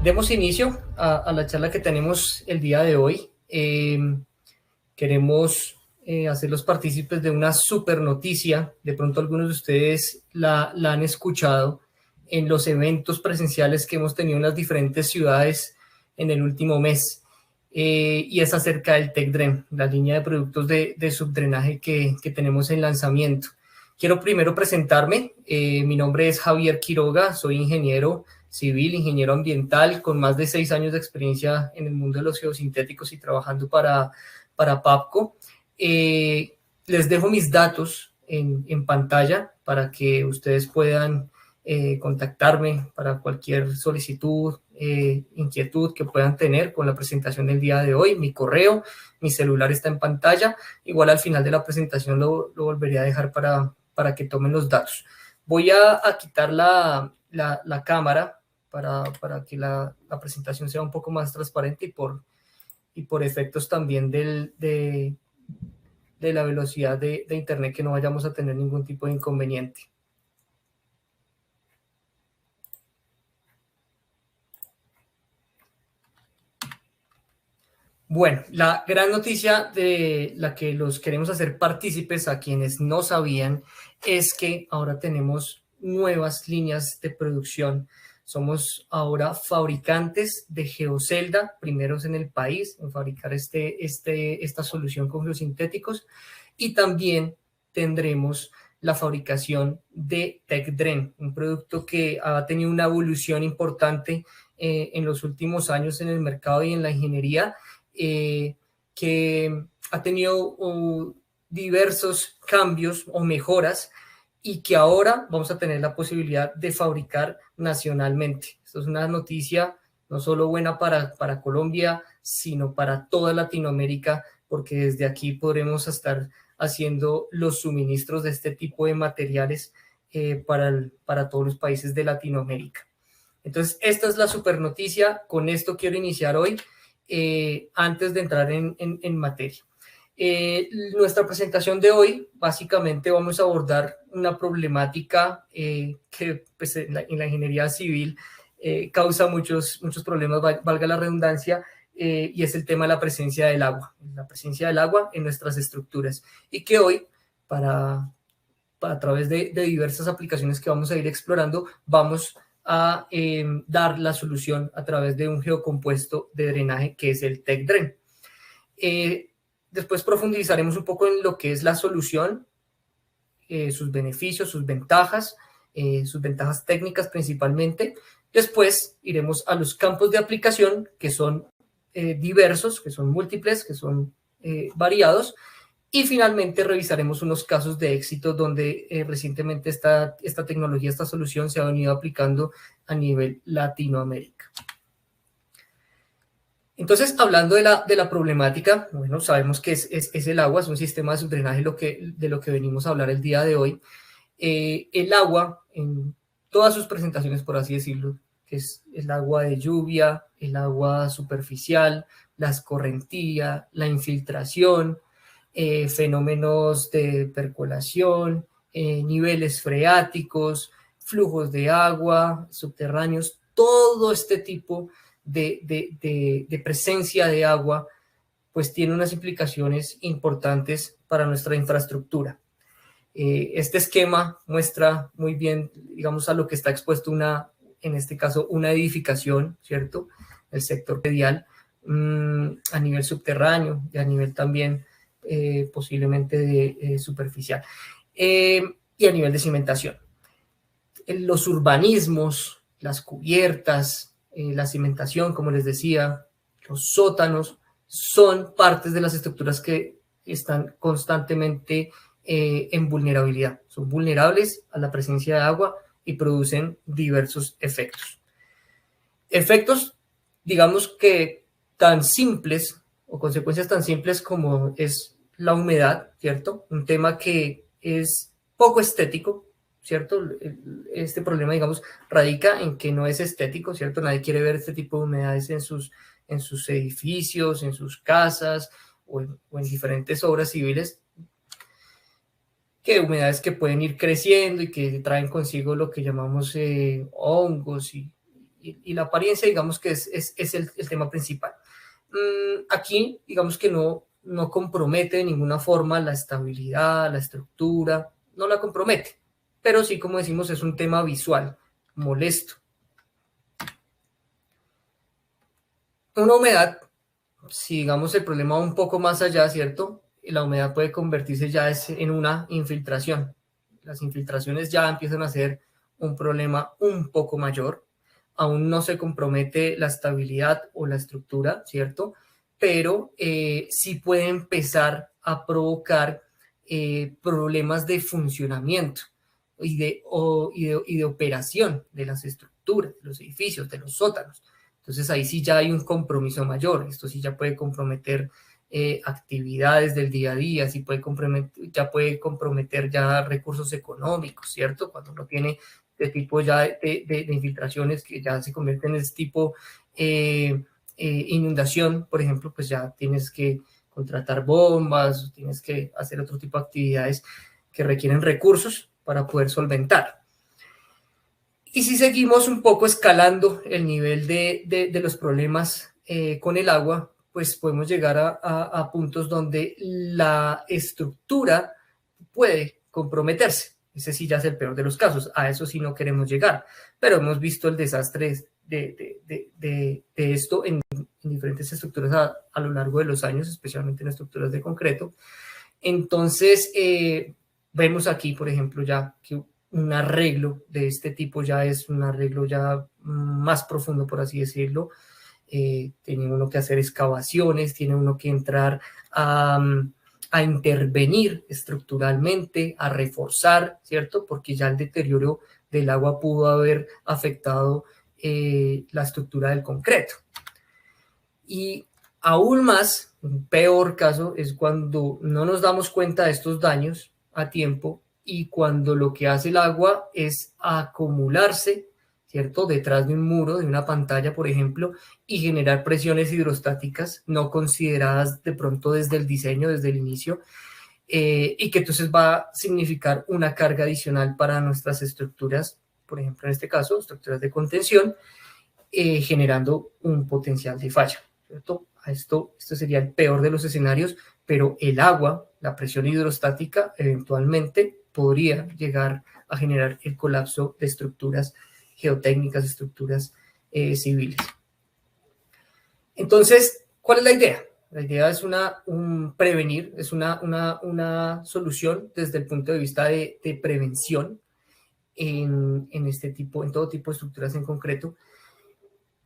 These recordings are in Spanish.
Demos inicio a la charla que tenemos el día de hoy. Queremos hacerlos partícipes de una super noticia. De pronto algunos de ustedes la han escuchado en los eventos presenciales que hemos tenido en las diferentes ciudades en el último mes. Y es acerca del TechDren, la línea de productos de subdrenaje que tenemos en lanzamiento. Quiero primero presentarme. Mi nombre es Javier Quiroga, soy ingeniero civil, ingeniero ambiental, con más de 6 años de experiencia en el mundo de los geosintéticos y trabajando para PAPCO. Les dejo mis datos en pantalla para que ustedes puedan contactarme para cualquier solicitud, inquietud que puedan tener con la presentación del día de hoy. Mi correo, mi celular está en pantalla. Igual al final de la presentación lo volveré a dejar para que tomen los datos. Voy a quitar la cámara para que la presentación sea un poco más transparente y por efectos también de la velocidad de internet, que no vayamos a tener ningún tipo de inconveniente. Bueno, la gran noticia de la que los queremos hacer partícipes a quienes no sabían es que ahora tenemos nuevas líneas de producción. Somos ahora fabricantes de Geocelda, primeros en el país en fabricar esta solución con geosintéticos, y también tendremos la fabricación de TechDren, un producto que ha tenido una evolución importante en los últimos años en el mercado y en la ingeniería, que ha tenido diversos cambios o mejoras y que ahora vamos a tener la posibilidad de fabricar nacionalmente. Esto es una noticia no solo buena para Colombia, sino para toda Latinoamérica, porque desde aquí podremos estar haciendo los suministros de este tipo de materiales para todos los países de Latinoamérica. Entonces, esta es la super noticia. Con esto quiero iniciar hoy, antes de entrar en materia. Nuestra presentación de hoy, básicamente vamos a abordar una problemática que pues, en la ingeniería civil causa muchos problemas, valga la redundancia, y es el tema de la presencia del agua en nuestras estructuras, y que hoy, a través de diversas aplicaciones que vamos a ir explorando, vamos a dar la solución a través de un geocompuesto de drenaje que es el TechDren. Después profundizaremos un poco en lo que es la solución, sus beneficios, sus ventajas técnicas principalmente. Después iremos a los campos de aplicación, que son diversos, que son múltiples, que son variados. Y finalmente revisaremos unos casos de éxito donde recientemente esta tecnología, esta solución se ha venido aplicando a nivel Latinoamérica. Entonces, hablando de la problemática, bueno, sabemos que es el agua, es un sistema de subdrenaje de lo que venimos a hablar el día de hoy. El agua, en todas sus presentaciones, por así decirlo, que es el agua de lluvia, el agua superficial, la escorrentía, la infiltración, fenómenos de percolación, niveles freáticos, flujos de agua subterráneos, todo este tipo de presencia de agua, pues tiene unas implicaciones importantes para nuestra infraestructura. Este esquema muestra muy bien, digamos, a lo que está expuesto en este caso, una edificación, ¿cierto? El sector predial, a nivel subterráneo y a nivel también posiblemente superficial, y a nivel de cimentación. Los urbanismos, las cubiertas, la cimentación, como les decía, los sótanos, son partes de las estructuras que están constantemente en vulnerabilidad. Son vulnerables a la presencia de agua y producen diversos efectos. Efectos, digamos que tan simples o consecuencias tan simples como es la humedad, ¿cierto? Un tema que es poco estético, ¿cierto? Este problema, digamos, radica en que no es estético, ¿cierto? Nadie quiere ver este tipo de humedades en sus edificios, en sus casas o en diferentes obras civiles, que humedades que pueden ir creciendo y que traen consigo lo que llamamos hongos y y la apariencia, digamos que es el tema principal. Aquí, digamos que no compromete de ninguna forma la estabilidad, la estructura, no la compromete, pero sí, como decimos, es un tema visual, molesto. Una humedad, si digamos el problema va un poco más allá, ¿cierto? La humedad puede convertirse ya en una infiltración. Las infiltraciones ya empiezan a ser un problema un poco mayor. Aún no se compromete la estabilidad o la estructura, ¿cierto? Pero sí puede empezar a provocar problemas de funcionamiento y de operación de las estructuras, de los edificios, de los sótanos. Entonces ahí sí ya hay un compromiso mayor. Esto sí ya puede comprometer actividades del día a día, sí ya puede comprometer ya recursos económicos, ¿cierto? Cuando uno tiene este tipo ya de infiltraciones que ya se convierten en este tipo inundación, por ejemplo, pues ya tienes que contratar bombas, tienes que hacer otro tipo de actividades que requieren recursos para poder solventar. Y si seguimos un poco escalando el nivel de los problemas con el agua, pues podemos llegar a puntos donde la estructura puede comprometerse. Ese sí ya es el peor de los casos. A eso sí no queremos llegar. Pero hemos visto el desastre de esto en diferentes estructuras a lo largo de los años, especialmente en estructuras de concreto. Entonces, vemos aquí, por ejemplo, ya que un arreglo de este tipo ya es un arreglo ya más profundo, por así decirlo. Tiene uno que hacer excavaciones, tiene uno que entrar a intervenir estructuralmente, a reforzar, ¿cierto? Porque ya el deterioro del agua pudo haber afectado la estructura del concreto. Y aún más, un peor caso es cuando no nos damos cuenta de estos daños a tiempo y cuando lo que hace el agua es acumularse, ¿cierto? Detrás de un muro, de una pantalla, por ejemplo, y generar presiones hidrostáticas no consideradas de pronto desde el diseño, desde el inicio, y que entonces va a significar una carga adicional para nuestras estructuras, por ejemplo, en este caso, estructuras de contención, generando un potencial de falla, ¿cierto? Esto sería el peor de los escenarios, pero el agua, la presión hidrostática, eventualmente podría llegar a generar el colapso de estructuras geotécnicas, estructuras civiles. Entonces, ¿cuál es la idea? La idea es prevenir, es una solución desde el punto de vista de prevención en todo tipo de estructuras en concreto,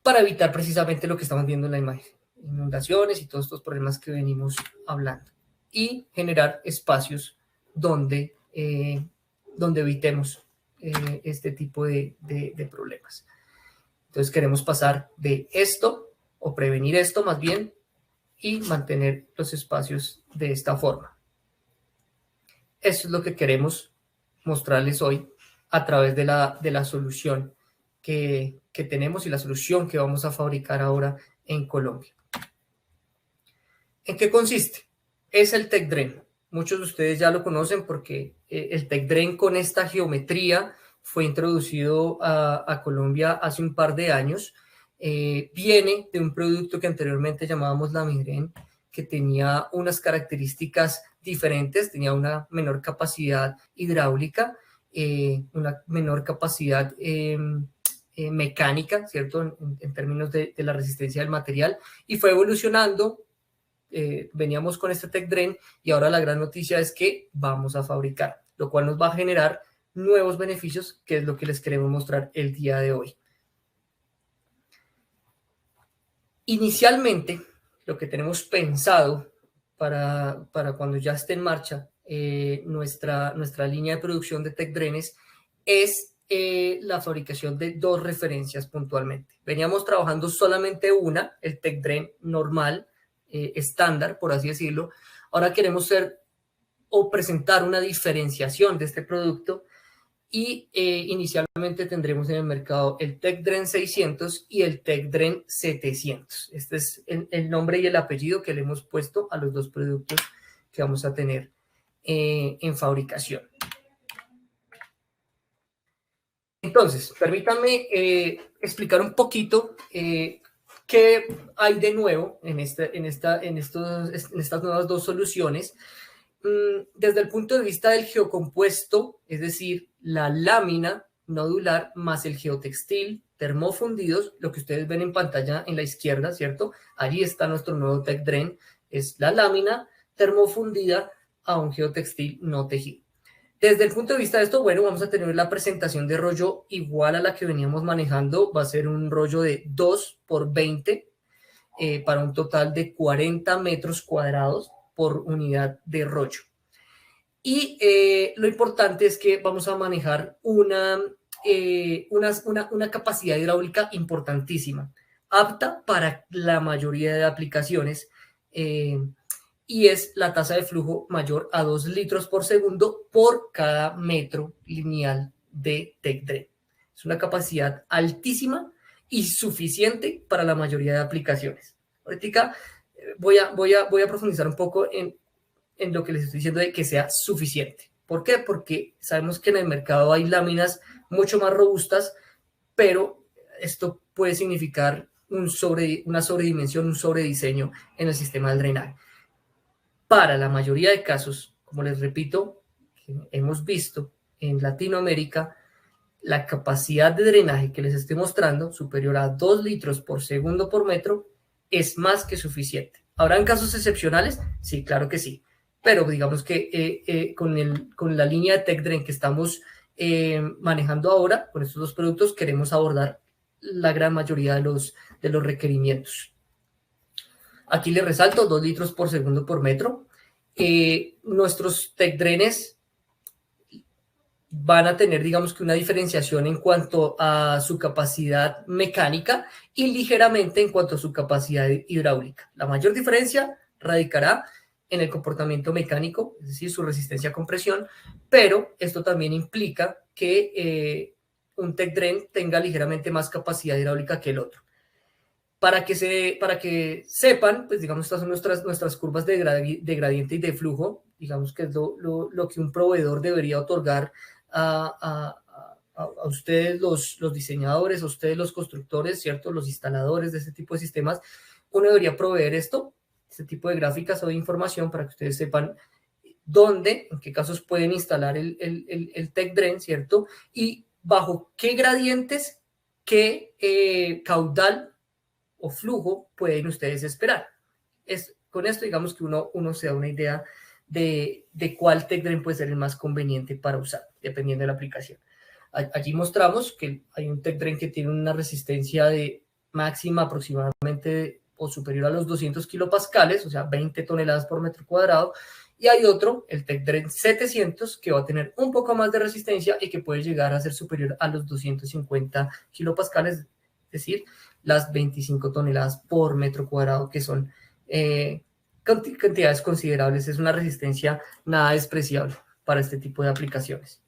para evitar precisamente lo que estamos viendo en la imagen, inundaciones y todos estos problemas que venimos hablando, y generar espacios donde evitemos este tipo de problemas. Entonces queremos pasar de esto, o prevenir esto más bien, y mantener los espacios de esta forma. Eso es lo que queremos mostrarles hoy a través de la solución que tenemos y la solución que vamos a fabricar ahora en Colombia. ¿En qué consiste? Es el TechDrain. Muchos de ustedes ya lo conocen porque el TechDrain con esta geometría fue introducido a Colombia hace un par de años. Viene de un producto que anteriormente llamábamos Lamidren, que tenía unas características diferentes, tenía una menor capacidad hidráulica, una menor capacidad mecánica, ¿cierto? En términos de la resistencia del material, y fue evolucionando. Veníamos con este TechDrain y ahora la gran noticia es que vamos a fabricar, lo cual nos va a generar nuevos beneficios, que es lo que les queremos mostrar el día de hoy. Inicialmente, lo que tenemos pensado para cuando ya esté en marcha nuestra línea de producción de TechDrains es la fabricación de 2 referencias puntualmente. Veníamos trabajando solamente una, el TechDrain normal, estándar, por así decirlo. Ahora queremos presentar una diferenciación de este producto y inicialmente tendremos en el mercado el TechDrain 600 y el TechDrain 700. Este es el nombre y el apellido que le hemos puesto a los 2 productos que vamos a tener en fabricación. Entonces, permítanme explicar un poquito qué hay de nuevo en estas nuevas dos soluciones. Desde el punto de vista del geocompuesto, es decir, la lámina nodular más el geotextil termofundidos, lo que ustedes ven en pantalla en la izquierda, ¿cierto? Allí está nuestro nuevo TechDrain, es la lámina termofundida a un geotextil no tejido. Desde el punto de vista de esto, bueno, vamos a tener la presentación de rollo igual a la que veníamos manejando. Va a ser un rollo de 2 por 20 para un total de 40 metros cuadrados por unidad de rollo. Y lo importante es que vamos a manejar una capacidad hidráulica importantísima, apta para la mayoría de aplicaciones. Y es la tasa de flujo mayor a 2 litros por segundo por cada metro lineal de TechDrain. Es una capacidad altísima y suficiente para la mayoría de aplicaciones. Ahorita voy a profundizar un poco en lo que les estoy diciendo de que sea suficiente. ¿Por qué? Porque sabemos que en el mercado hay láminas mucho más robustas, pero esto puede significar una sobredimensión, un sobrediseño en el sistema del drenaje. Para la mayoría de casos, como les repito, que hemos visto en Latinoamérica, la capacidad de drenaje que les estoy mostrando, superior a 2 litros por segundo por metro, es más que suficiente. ¿Habrán casos excepcionales? Sí, claro que sí. Pero digamos que con la línea de TechDrain que estamos manejando ahora, con estos dos productos, queremos abordar la gran mayoría de los requerimientos. Aquí les resalto 2 litros por segundo por metro. Nuestros TechDrains van a tener, digamos que una diferenciación en cuanto a su capacidad mecánica y ligeramente en cuanto a su capacidad hidráulica. La mayor diferencia radicará en el comportamiento mecánico, es decir, su resistencia a compresión, pero esto también implica que un TechDrain tenga ligeramente más capacidad hidráulica que el otro. Para que sepan, pues digamos, estas son nuestras curvas de gradiente y de flujo, digamos que es lo que un proveedor debería otorgar a ustedes los diseñadores, a ustedes los constructores, ¿cierto? Los instaladores de este tipo de sistemas. Uno debería proveer este tipo de gráficas o de información para que ustedes sepan dónde, en qué casos pueden instalar el TechDrain, ¿cierto? Y bajo qué gradientes, qué caudal o flujo pueden ustedes esperar. Con esto, digamos que uno se da una idea de cuál TechDrain puede ser el más conveniente para usar, dependiendo de la aplicación. Allí mostramos que hay un TechDrain que tiene una resistencia de máxima aproximadamente o superior a los 200 kilopascales, o sea, 20 toneladas por metro cuadrado, y hay otro, el TechDrain 700, que va a tener un poco más de resistencia y que puede llegar a ser superior a los 250 kilopascales, es decir, las 25 toneladas por metro cuadrado, que son cantidades considerables. Es una resistencia nada despreciable para este tipo de aplicaciones.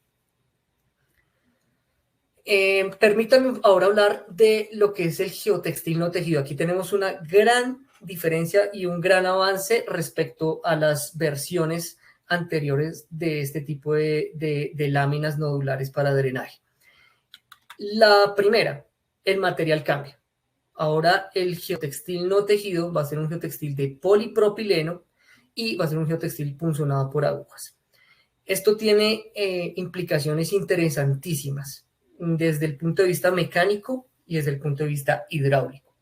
Permítanme ahora hablar de lo que es el geotextil no tejido. Aquí tenemos una gran diferencia y un gran avance respecto a las versiones anteriores de este tipo de láminas nodulares para drenaje. La primera, el material cambia. Ahora el geotextil no tejido va a ser un geotextil de polipropileno y va a ser un geotextil punzonado por agujas. Esto tiene implicaciones interesantísimas desde el punto de vista mecánico y desde el punto de vista hidráulico.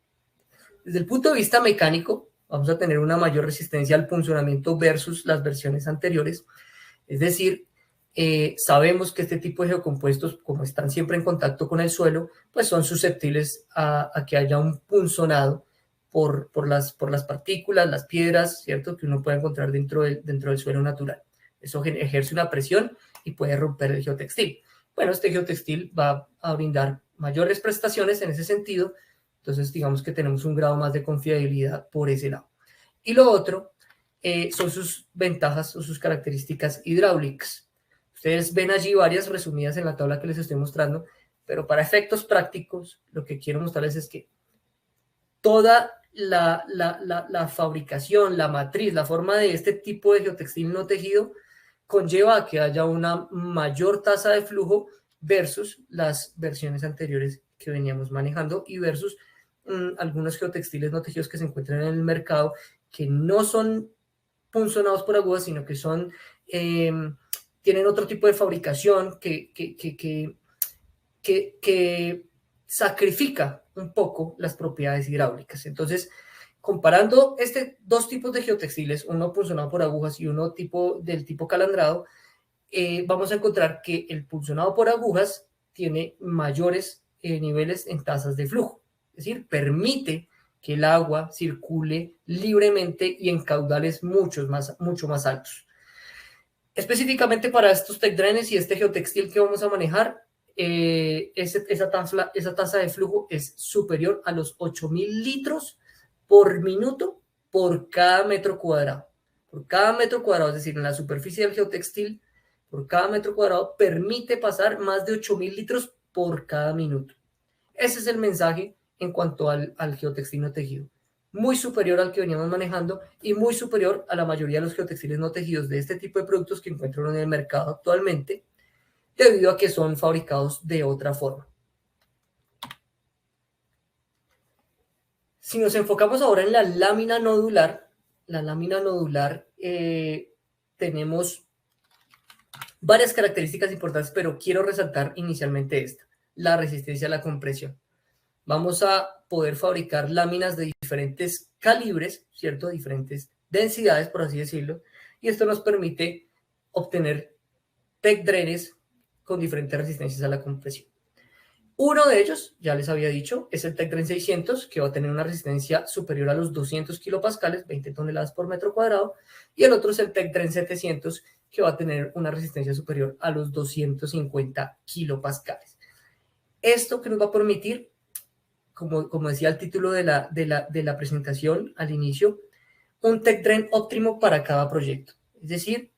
Desde el punto de vista mecánico, vamos a tener una mayor resistencia al punzonamiento versus las versiones anteriores. Es decir, sabemos que este tipo de geocompuestos, como están siempre en contacto con el suelo, pues son susceptibles a que haya un punzonado por las partículas, las piedras, ¿cierto? Que uno puede encontrar dentro del suelo natural. Eso ejerce una presión y puede romper el geotextil. Bueno, este geotextil va a brindar mayores prestaciones en ese sentido, entonces digamos que tenemos un grado más de confiabilidad por ese lado. Y lo otro son sus ventajas o sus características hidráulicas. Ustedes ven allí varias resumidas en la tabla que les estoy mostrando, pero para efectos prácticos, lo que quiero mostrarles es que toda la fabricación, la matriz, la forma de este tipo de geotextil no tejido conlleva a que haya una mayor tasa de flujo versus las versiones anteriores que veníamos manejando y versus algunos geotextiles no tejidos que se encuentran en el mercado que no son punzonados por agujas, sino que son, tienen otro tipo de fabricación que sacrifica un poco las propiedades hidráulicas. Entonces, comparando dos tipos de geotextiles, uno punzonado por agujas y uno del tipo calandrado, vamos a encontrar que el punzonado por agujas tiene mayores niveles en tasas de flujo, es decir, permite que el agua circule libremente y en caudales mucho más altos. Específicamente para estos tech drains y este geotextil que vamos a manejar, esa tasa de flujo es superior a los 8.000 litros por minuto por cada metro cuadrado. Por cada metro cuadrado, es decir, en la superficie del geotextil, por cada metro cuadrado permite pasar más de 8.000 litros por cada minuto. Ese es el mensaje en cuanto al geotextil no tejido. Muy superior al que veníamos manejando y muy superior a la mayoría de los geotextiles no tejidos de este tipo de productos que encuentran en el mercado actualmente, debido a que son fabricados de otra forma. Si nos enfocamos ahora en la lámina nodular, tenemos varias características importantes, pero quiero resaltar inicialmente esta, la resistencia a la compresión. Vamos a poder fabricar láminas de diferentes calibres, ¿cierto? Diferentes densidades, por así decirlo, y esto nos permite obtener tech drains con diferentes resistencias a la compresión. Uno de ellos, ya les había dicho, es el tech drain 600, que va a tener una resistencia superior a los 200 kilopascales, 20 toneladas por metro cuadrado, y el otro es el tech drain 700, que va a tener una resistencia superior a los 250 kilopascales. Esto que nos va a permitir, como decía el título de la presentación al inicio, un tech drain óptimo para cada proyecto. Es decir,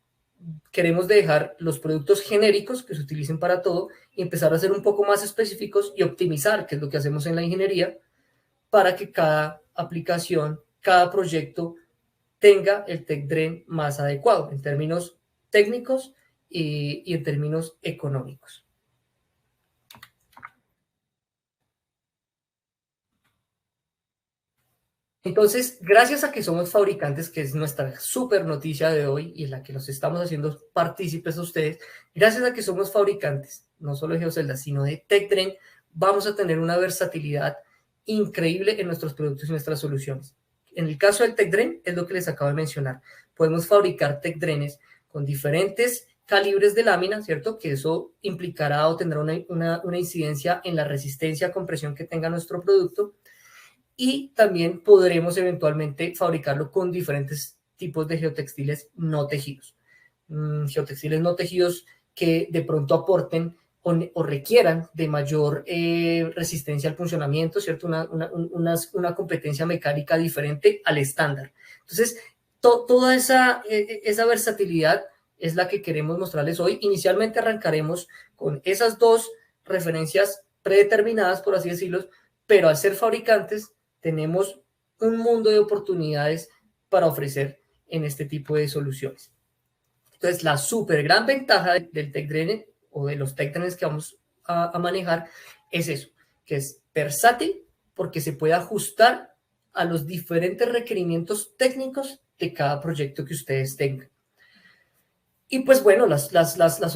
queremos dejar los productos genéricos que se utilicen para todo y empezar a ser un poco más específicos y optimizar, que es lo que hacemos en la ingeniería, para que cada aplicación, cada proyecto tenga el tech drain más adecuado en términos técnicos y en términos económicos. Entonces, gracias a que somos fabricantes, que es nuestra súper noticia de hoy y en la que los estamos haciendo partícipes a ustedes, gracias a que somos fabricantes, no solo de geoceldas, sino de tech drain, vamos a tener una versatilidad increíble en nuestros productos y nuestras soluciones. En el caso del tech drain, es lo que les acabo de mencionar. Podemos fabricar tech drains con diferentes calibres de lámina, ¿cierto? Que eso implicará o tendrá una incidencia en la resistencia a compresión que tenga nuestro producto. Y también podremos eventualmente fabricarlo con diferentes tipos de geotextiles no tejidos. Geotextiles no tejidos que de pronto aporten o requieran de mayor resistencia al funcionamiento, ¿cierto? Una competencia mecánica diferente al estándar. Entonces, toda esa versatilidad es la que queremos mostrarles hoy. Inicialmente arrancaremos con esas dos referencias predeterminadas, por así decirlo, pero al ser fabricantes tenemos un mundo de oportunidades para ofrecer en este tipo de soluciones. Entonces, la súper gran ventaja del tech drain o de los tech drains que vamos a manejar es eso, que es versátil porque se puede ajustar a los diferentes requerimientos técnicos de cada proyecto que ustedes tengan. Y pues bueno, los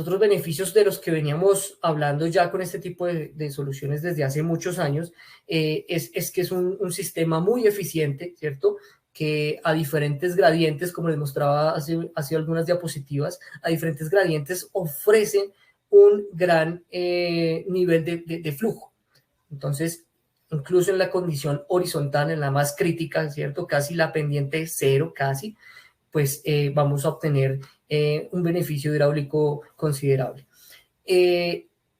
otros beneficios de los que veníamos hablando ya con este tipo de soluciones desde hace muchos años es que es un sistema muy eficiente, ¿cierto? Que a diferentes gradientes, como les mostraba hace algunas diapositivas, a diferentes gradientes ofrecen un gran nivel de flujo. Entonces, incluso en la condición horizontal, en la más crítica, ¿cierto? Casi la pendiente cero, casi, pues vamos a obtener un beneficio hidráulico considerable.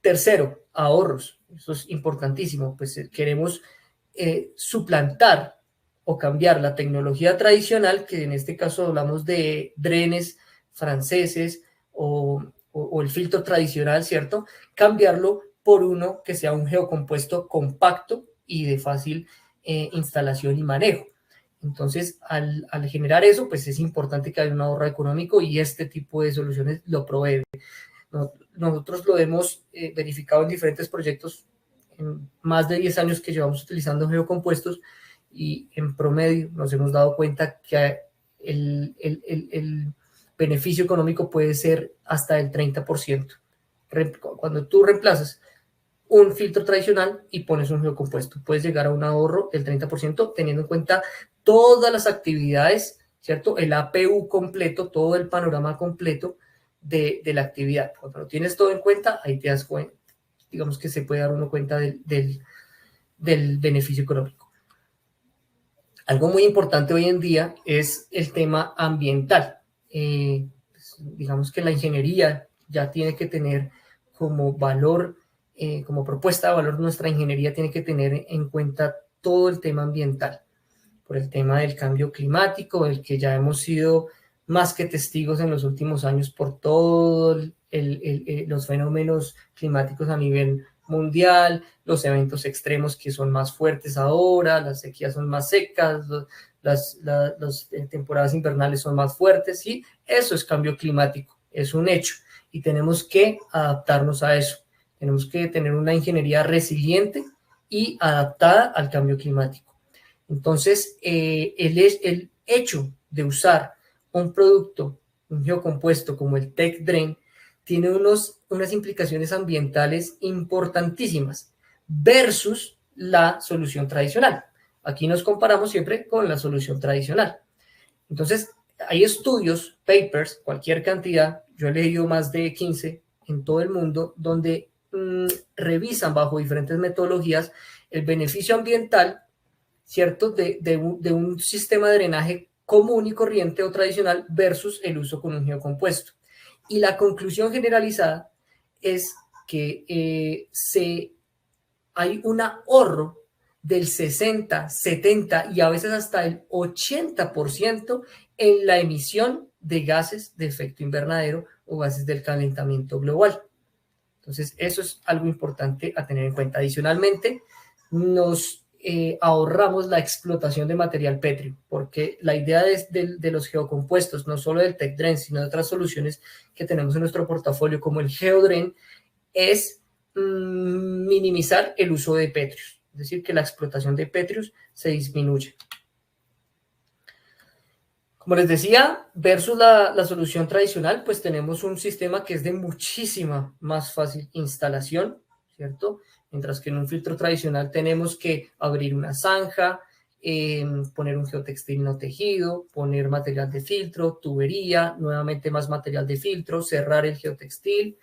Tercero, ahorros. Eso es importantísimo. Pues queremos suplantar o cambiar la tecnología tradicional, que en este caso hablamos de drenes franceses o el filtro tradicional, ¿cierto? Cambiarlo por uno que sea un geocompuesto compacto y de fácil instalación y manejo. Entonces, al generar eso, pues es importante que haya un ahorro económico y este tipo de soluciones lo provee. Nosotros lo hemos verificado en diferentes proyectos en más de 10 años que llevamos utilizando geocompuestos, y en promedio nos hemos dado cuenta que el beneficio económico puede ser hasta el 30%. Cuando tú reemplazas un filtro tradicional y pones un geocompuesto, puedes llegar a un ahorro del 30%, teniendo en cuenta todas las actividades, ¿cierto? El APU completo, todo el panorama completo de la actividad. Cuando lo tienes todo en cuenta, ahí te das cuenta, digamos que se puede dar uno cuenta del beneficio económico. Algo muy importante hoy en día es el tema ambiental. Digamos que la ingeniería ya tiene que tener como valor, como propuesta de valor, nuestra ingeniería tiene que tener en cuenta todo el tema ambiental, por el tema del cambio climático, del que ya hemos sido más que testigos en los últimos años por todos los fenómenos climáticos a nivel mundial, los eventos extremos que son más fuertes ahora, las sequías son más secas, las temporadas invernales son más fuertes, y eso es cambio climático, es un hecho, y tenemos que adaptarnos a eso. Tenemos que tener una ingeniería resiliente y adaptada al cambio climático. Entonces, el hecho de usar un producto, un geocompuesto como el Tech Drain, tiene unas implicaciones ambientales importantísimas versus la solución tradicional. Aquí nos comparamos siempre con la solución tradicional. Entonces, hay estudios, papers, cualquier cantidad, yo he leído más de 15 en todo el mundo, donde revisan bajo diferentes metodologías el beneficio ambiental, ¿cierto?, de un sistema de drenaje común y corriente o tradicional versus el uso con un geocompuesto. Y la conclusión generalizada es que hay un ahorro del 60, 70 y a veces hasta el 80% en la emisión de gases de efecto invernadero o gases del calentamiento global. Entonces, eso es algo importante a tener en cuenta. Adicionalmente, nos ahorramos la explotación de material pétreo, porque la idea de los geocompuestos, no solo del Tech Drain, sino de otras soluciones que tenemos en nuestro portafolio, como el GeoDrain, es minimizar el uso de pétreos, es decir, que la explotación de pétreos se disminuye. Como les decía, versus la solución tradicional, pues tenemos un sistema que es de muchísima más fácil instalación, ¿cierto? Mientras que en un filtro tradicional tenemos que abrir una zanja, poner un geotextil no tejido, poner material de filtro, tubería, nuevamente más material de filtro, cerrar el geotextil,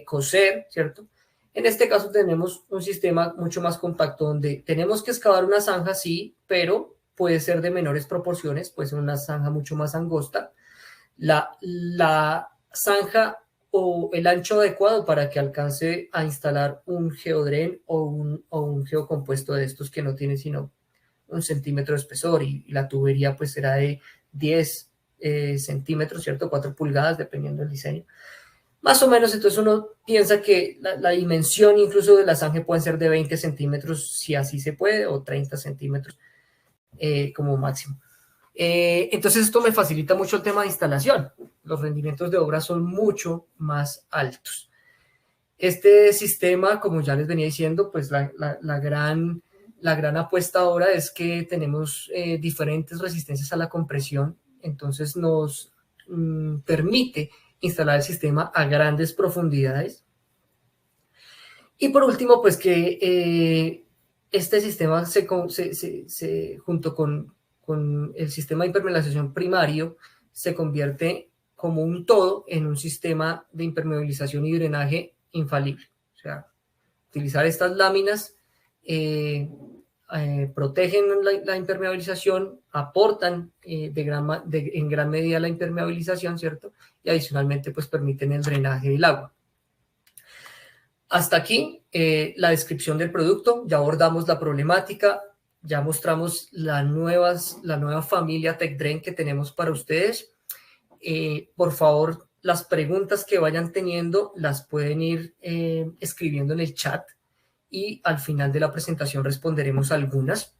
coser, ¿cierto? En este caso tenemos un sistema mucho más compacto donde tenemos que excavar una zanja, sí, pero puede ser de menores proporciones, puede ser una zanja mucho más angosta. La zanja o el ancho adecuado para que alcance a instalar un geodren o un geocompuesto de estos que no tiene sino 1 centímetro de espesor, y la tubería pues será de 10 centímetros, ¿cierto? 4 pulgadas, dependiendo del diseño. Más o menos, entonces uno piensa que la dimensión incluso de la zanja puede ser de 20 centímetros, si así se puede, o 30 centímetros como máximo. Entonces esto me facilita mucho el tema de instalación. Los rendimientos de obra son mucho más altos. Este sistema, como ya les venía diciendo, pues la gran apuesta ahora es que tenemos diferentes resistencias a la compresión, entonces nos permite instalar el sistema a grandes profundidades. Y por último, pues que este sistema junto con el sistema de impermeabilización primario se convierte como un todo en un sistema de impermeabilización y drenaje infalible. O sea, utilizar estas láminas protegen la impermeabilización, aportan en gran medida la impermeabilización, ¿cierto? Y adicionalmente pues permiten el drenaje del agua. Hasta aquí la descripción del producto. Ya abordamos la problemática, ya mostramos la nueva familia Tech Drain que tenemos para ustedes. Por favor, las preguntas que vayan teniendo las pueden ir escribiendo en el chat y al final de la presentación responderemos algunas.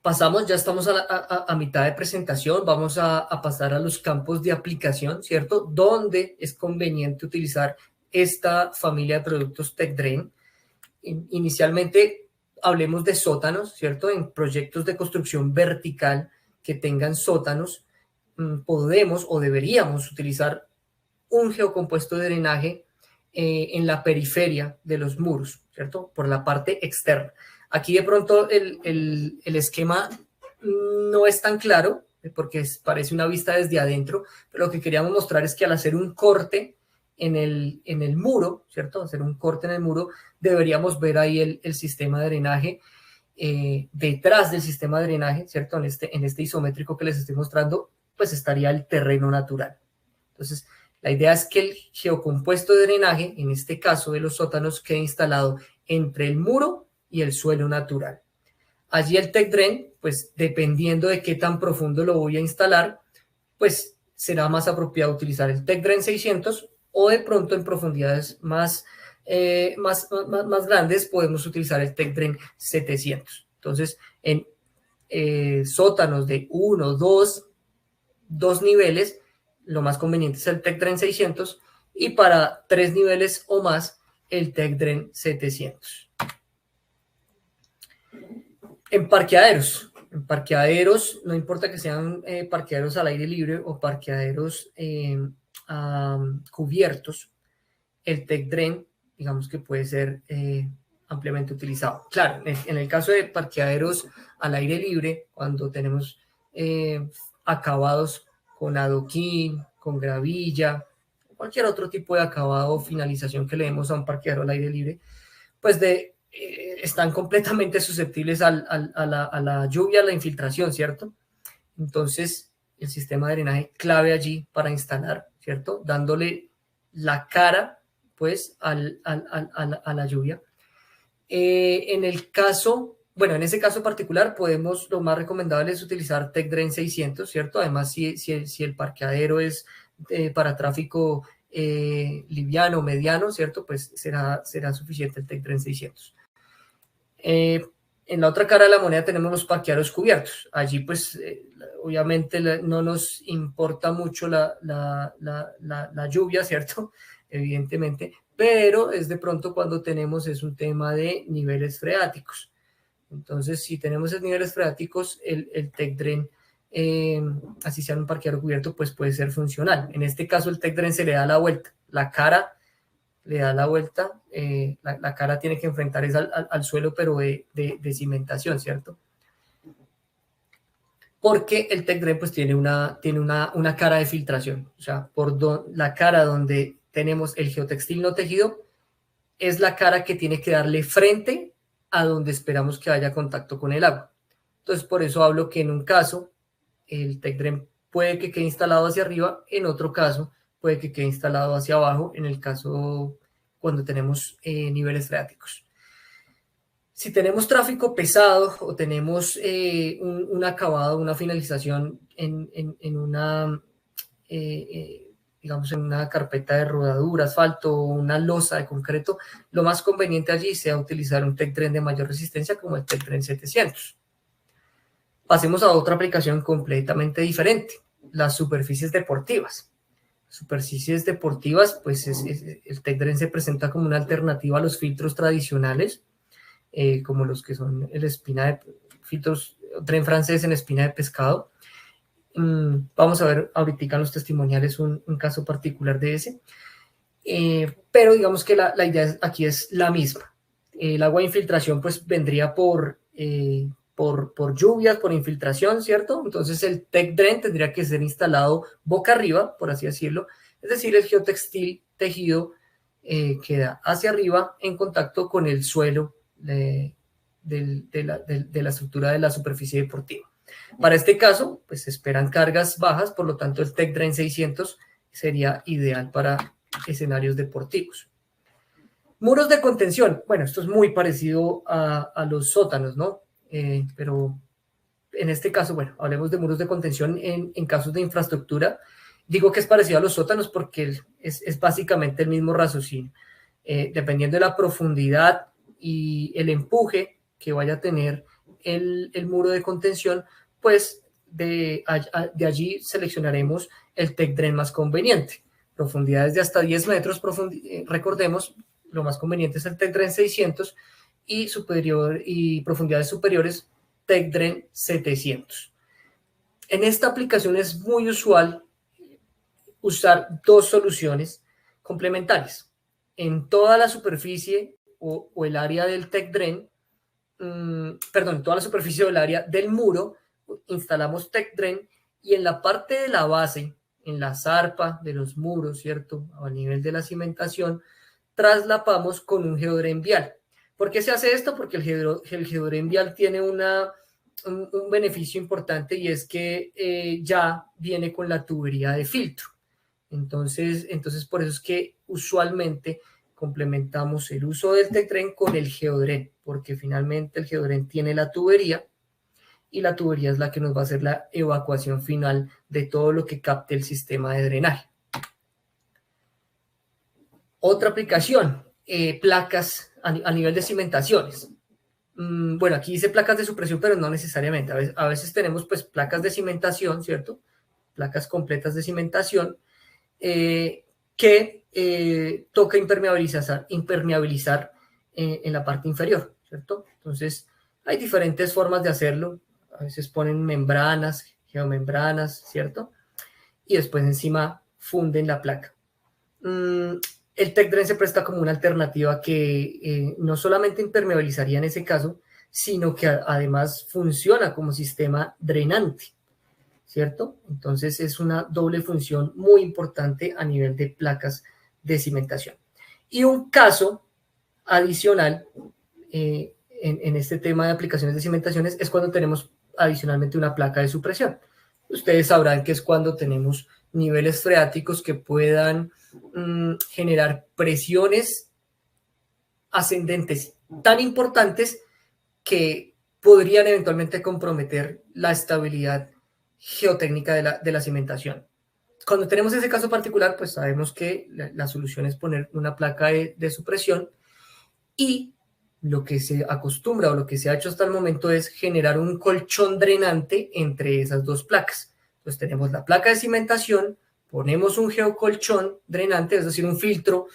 Pasamos, ya estamos a mitad de presentación, vamos a pasar a los campos de aplicación, ¿cierto? Donde es conveniente utilizar esta familia de productos TechDrain. Inicialmente hablemos de sótanos, ¿cierto? En proyectos de construcción vertical que tengan sótanos, podemos o deberíamos utilizar un geocompuesto de drenaje en la periferia de los muros, ¿cierto? Por la parte externa. Aquí de pronto el esquema no es tan claro porque parece una vista desde adentro, pero lo que queríamos mostrar es que al hacer un corte en el muro, ¿cierto? Hacer un corte en el muro, deberíamos ver ahí el sistema de drenaje. Detrás del sistema de drenaje, ¿cierto? En este isométrico que les estoy mostrando, pues estaría el terreno natural. Entonces, la idea es que el geocompuesto de drenaje, en este caso de los sótanos, quede instalado entre el muro y el suelo natural. Allí el TechDrain, pues dependiendo de qué tan profundo lo voy a instalar, pues será más apropiado utilizar el TechDrain 600 o de pronto en profundidades más grandes podemos utilizar el TechDrain 700. Entonces, en sótanos de 1, 2 niveles, lo más conveniente es el TechDrain 600 y para 3 niveles o más el TechDrain 700. En parqueaderos, no importa que sean parqueaderos al aire libre o parqueaderos cubiertos, el TechDrain, digamos que puede ser ampliamente utilizado. Claro, en el caso de parqueaderos al aire libre, cuando tenemos acabados con adoquín, con gravilla, cualquier otro tipo de acabado o finalización que le demos a un parqueadero al aire libre, pues están completamente susceptibles a la lluvia, a la infiltración, ¿cierto? Entonces, el sistema de drenaje clave allí para instalar, ¿cierto? Dándole la cara, pues, a la lluvia. En ese caso particular, lo más recomendable es utilizar TechDrain 600, ¿cierto? Además, si el parqueadero es para tráfico liviano, mediano, ¿cierto? Pues será suficiente el TechDrain 600. En la otra cara de la moneda tenemos los parqueaderos cubiertos. Allí, pues, obviamente no nos importa mucho la lluvia, ¿cierto? Evidentemente, pero es de pronto cuando es un tema de niveles freáticos. Entonces, si tenemos esos niveles freáticos, el TechDrain, así sea un parqueadero cubierto, pues puede ser funcional. En este caso, el TechDrain se le da la vuelta. La cara le da la vuelta, la cara tiene que enfrentar al suelo, pero de cimentación, ¿cierto? Porque el TechDrain pues tiene una cara de filtración, o sea, la cara donde tenemos el geotextil no tejido es la cara que tiene que darle frente a donde esperamos que haya contacto con el agua. Entonces, por eso hablo que en un caso el TechDrain puede que quede instalado hacia arriba, en otro caso puede que quede instalado hacia abajo, en el caso cuando tenemos niveles freáticos. Si tenemos tráfico pesado o tenemos un acabado, una finalización en una, digamos, en una carpeta de rodadura, asfalto o una losa de concreto, lo más conveniente allí sea utilizar un TechDrain de mayor resistencia como el TechDrain 700. Pasemos a otra aplicación completamente diferente, las superficies deportivas. Superficies deportivas, pues el TechDrain se presenta como una alternativa a los filtros tradicionales, como los que son filtros tren francés en espina de pescado. Vamos a ver ahorita en los testimoniales un caso particular de ese. Pero digamos que la idea aquí es la misma. El agua de infiltración pues vendría por lluvias, por infiltración, ¿cierto? Entonces el TechDrain tendría que ser instalado boca arriba, por así decirlo. Es decir, el geotextil tejido queda hacia arriba en contacto con el suelo de la estructura de la superficie deportiva. Para este caso, pues se esperan cargas bajas, por lo tanto el TechDrain 600 sería ideal para escenarios deportivos. Muros de contención. Bueno, esto es muy parecido a los sótanos, ¿no? Pero en este caso, bueno, hablemos de muros de contención en casos de infraestructura. Digo que es parecido a los sótanos porque es básicamente el mismo raciocinio. Dependiendo de la profundidad y el empuje que vaya a tener el muro de contención, pues de allí seleccionaremos el TEC-DREN más conveniente. Profundidades de hasta 10 metros, recordemos, lo más conveniente es el TEC-DREN 600 y profundidades superiores TEC-DREN 700. En esta aplicación es muy usual usar dos soluciones complementarias. En toda la superficie o el área del TEC-DREN, perdón, toda la superficie del área del muro, instalamos TEC-DREN y en la parte de la base, en la zarpa de los muros, ¿cierto? A nivel de la cimentación, traslapamos con un geodren vial. ¿Por qué se hace esto? Porque el geodren vial tiene un beneficio importante y es que ya viene con la tubería de filtro. Entonces, por eso es que usualmente complementamos el uso del TEC-DREN con el geodren, porque finalmente el geodren tiene la tubería y la tubería es la que nos va a hacer la evacuación final de todo lo que capte el sistema de drenaje. Otra aplicación, placas a nivel de cimentaciones. Bueno, aquí dice placas de supresión, pero no necesariamente. A veces tenemos pues placas de cimentación, ¿cierto? Placas completas de cimentación que toca impermeabilizar en la parte inferior, ¿cierto? Entonces, hay diferentes formas de hacerlo. A veces ponen membranas, geomembranas, ¿cierto? Y después encima funden la placa. El TEC-DREN se presta como una alternativa que no solamente impermeabilizaría en ese caso, sino que además funciona como sistema drenante, ¿cierto? Entonces es una doble función muy importante a nivel de placas de cimentación. Y un caso adicional en este tema de aplicaciones de cimentaciones es cuando tenemos adicionalmente una placa de supresión. Ustedes sabrán que es cuando tenemos niveles freáticos que puedan generar presiones ascendentes tan importantes que podrían eventualmente comprometer la estabilidad geotécnica de la cimentación. Cuando tenemos ese caso particular, pues sabemos que la solución es poner una placa de supresión y lo que se acostumbra o lo que se ha hecho hasta el momento es generar un colchón drenante entre esas dos placas. Entonces tenemos la placa de cimentación, ponemos un geocolchón drenante, es decir, un filtro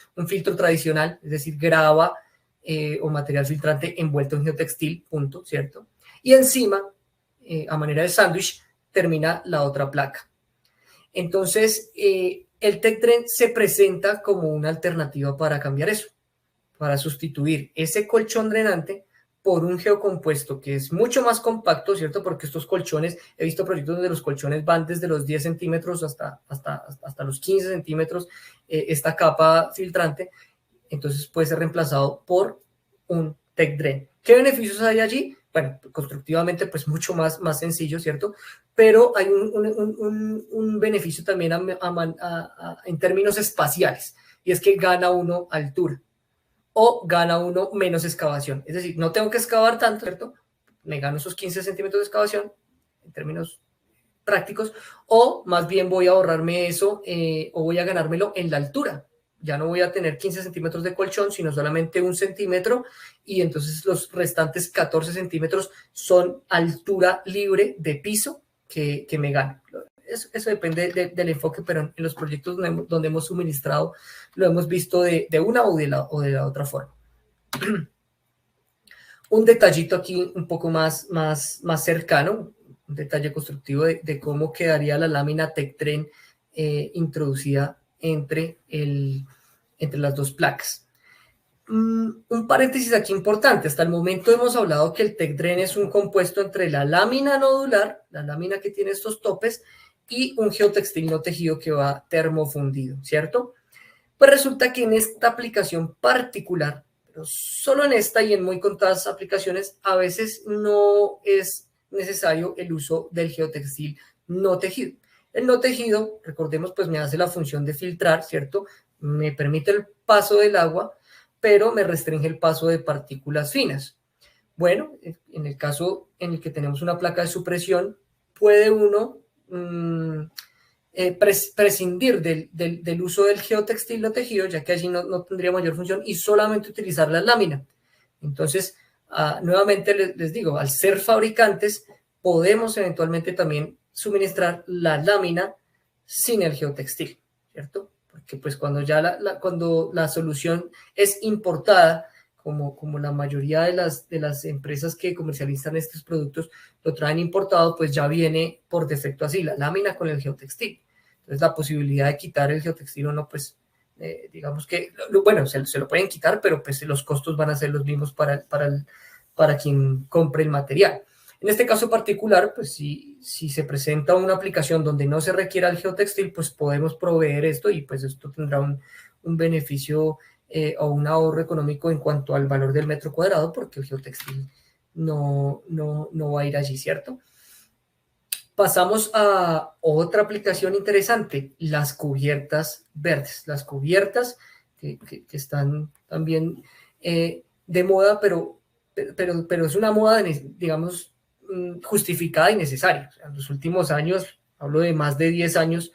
tradicional, es decir, grava o material filtrante envuelto en geotextil, punto, ¿cierto? Y encima, a manera de sándwich, termina la otra placa. Entonces, el TEC-DREN se presenta como una alternativa para cambiar eso, para sustituir ese colchón drenante por un geocompuesto que es mucho más compacto, ¿cierto? Porque estos colchones, he visto proyectos donde los colchones van desde los 10 centímetros hasta los 15 centímetros, esta capa filtrante, entonces puede ser reemplazado por un TEC-DREN. ¿Qué beneficios hay allí? Bueno, constructivamente pues mucho más sencillo, ¿cierto? Pero hay un beneficio también en términos espaciales, y es que gana uno altura o gana uno menos excavación. Es decir, no tengo que excavar tanto, ¿cierto? Me gano esos 15 centímetros de excavación en términos prácticos, o más bien voy a ahorrarme eso o voy a ganármelo en la altura. Ya no voy a tener 15 centímetros de colchón, sino solamente 1 centímetro, y entonces los restantes 14 centímetros son altura libre de piso que me gano. Eso depende del enfoque, pero en los proyectos donde hemos suministrado lo hemos visto de una o de la otra forma. Un detallito aquí un poco más cercano, un detalle constructivo de cómo quedaría la lámina TEC-DREN introducida entre las dos placas. Un paréntesis aquí importante. Hasta el momento hemos hablado que el TEC-DREN es un compuesto entre la lámina nodular, la lámina que tiene estos topes, y un geotextil no tejido que va termofundido, ¿cierto? Pues resulta que en esta aplicación particular, pero solo en esta y en muy contadas aplicaciones, a veces no es necesario el uso del geotextil no tejido. El no tejido, recordemos, pues me hace la función de filtrar, ¿cierto? Me permite el paso del agua, pero me restringe el paso de partículas finas. Bueno, en el caso en el que tenemos una placa de supresión, puede uno prescindir del uso del geotextil no tejido, ya que allí no tendría mayor función, y solamente utilizar la lámina. Entonces, nuevamente les digo, al ser fabricantes, podemos eventualmente también suministrar la lámina sin el geotextil, ¿cierto? Porque pues cuando ya cuando la solución es importada, como la mayoría de las empresas que comercializan estos productos lo traen importado, pues ya viene por defecto así, la lámina con el geotextil. Entonces la posibilidad de quitar el geotextil o no, pues digamos que, bueno, se lo pueden quitar, pero pues los costos van a ser los mismos para quien compre el material. En este caso particular, pues si se presenta una aplicación donde no se requiera el geotextil, pues podemos proveer esto y pues esto tendrá un beneficio o un ahorro económico en cuanto al valor del metro cuadrado, porque el geotextil no va a ir allí, ¿cierto? Pasamos a otra aplicación interesante, las cubiertas verdes. Las cubiertas que están también de moda, pero es una moda, digamos, justificada y necesaria. O sea, en los últimos años, hablo de más de 10 años,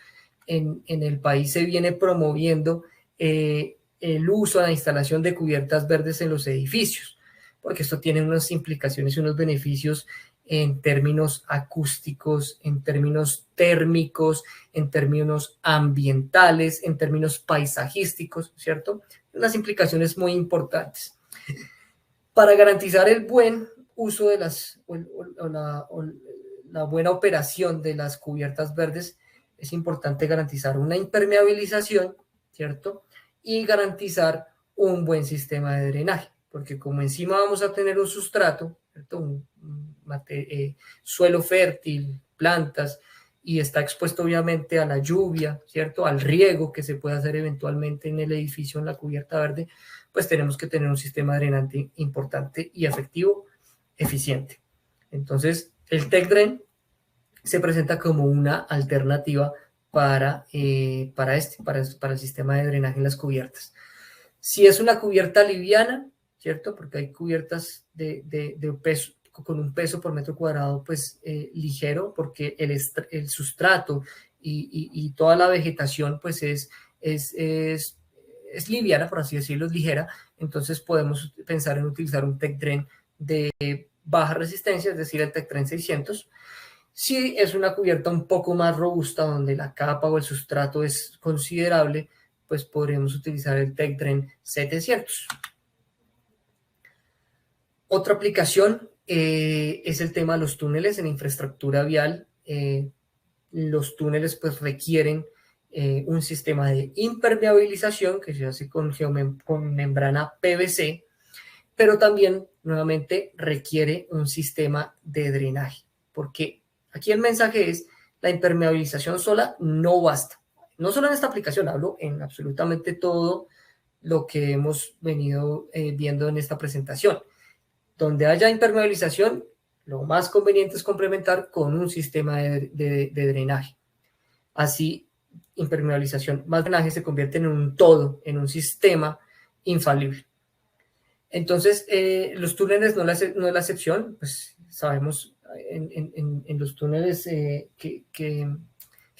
en el país se viene promoviendo el uso, la instalación de cubiertas verdes en los edificios, porque esto tiene unas implicaciones y unos beneficios en términos acústicos, en términos térmicos, en términos ambientales, en términos paisajísticos, ¿cierto? Unas implicaciones muy importantes. Para garantizar el buen uso de la buena operación de las cubiertas verdes, es importante garantizar una impermeabilización, ¿cierto? Y garantizar un buen sistema de drenaje, porque como encima vamos a tener un sustrato, ¿cierto? Suelo fértil, plantas, y está expuesto obviamente a la lluvia, ¿cierto? Al riego que se puede hacer eventualmente en el edificio, en la cubierta verde, pues tenemos que tener un sistema drenante importante y efectivo, eficiente. Entonces, el TechDrain se presenta como una alternativa para el sistema de drenaje en las cubiertas. Si es una cubierta liviana, ¿cierto? Porque hay cubiertas de peso, con un peso por metro cuadrado, pues ligero, porque el sustrato y toda la vegetación, pues es liviana, por así decirlo, es ligera. Entonces podemos pensar en utilizar un TechDrain de baja resistencia, es decir, el TechDrain 600. Si es una cubierta un poco más robusta, donde la capa o el sustrato es considerable, pues podremos utilizar el TechDrain 700. Otra aplicación es el tema de los túneles en infraestructura vial. Los túneles pues requieren un sistema de impermeabilización que se hace con membrana PVC, pero también nuevamente requiere un sistema de drenaje, porque aquí el mensaje es: la impermeabilización sola no basta. No solo en esta aplicación, hablo en absolutamente todo lo que hemos venido viendo en esta presentación. Donde haya impermeabilización, lo más conveniente es complementar con un sistema de drenaje. Así, impermeabilización más drenaje se convierten en un todo, en un sistema infalible. Entonces, los túneles no es la excepción, pues sabemos en los túneles que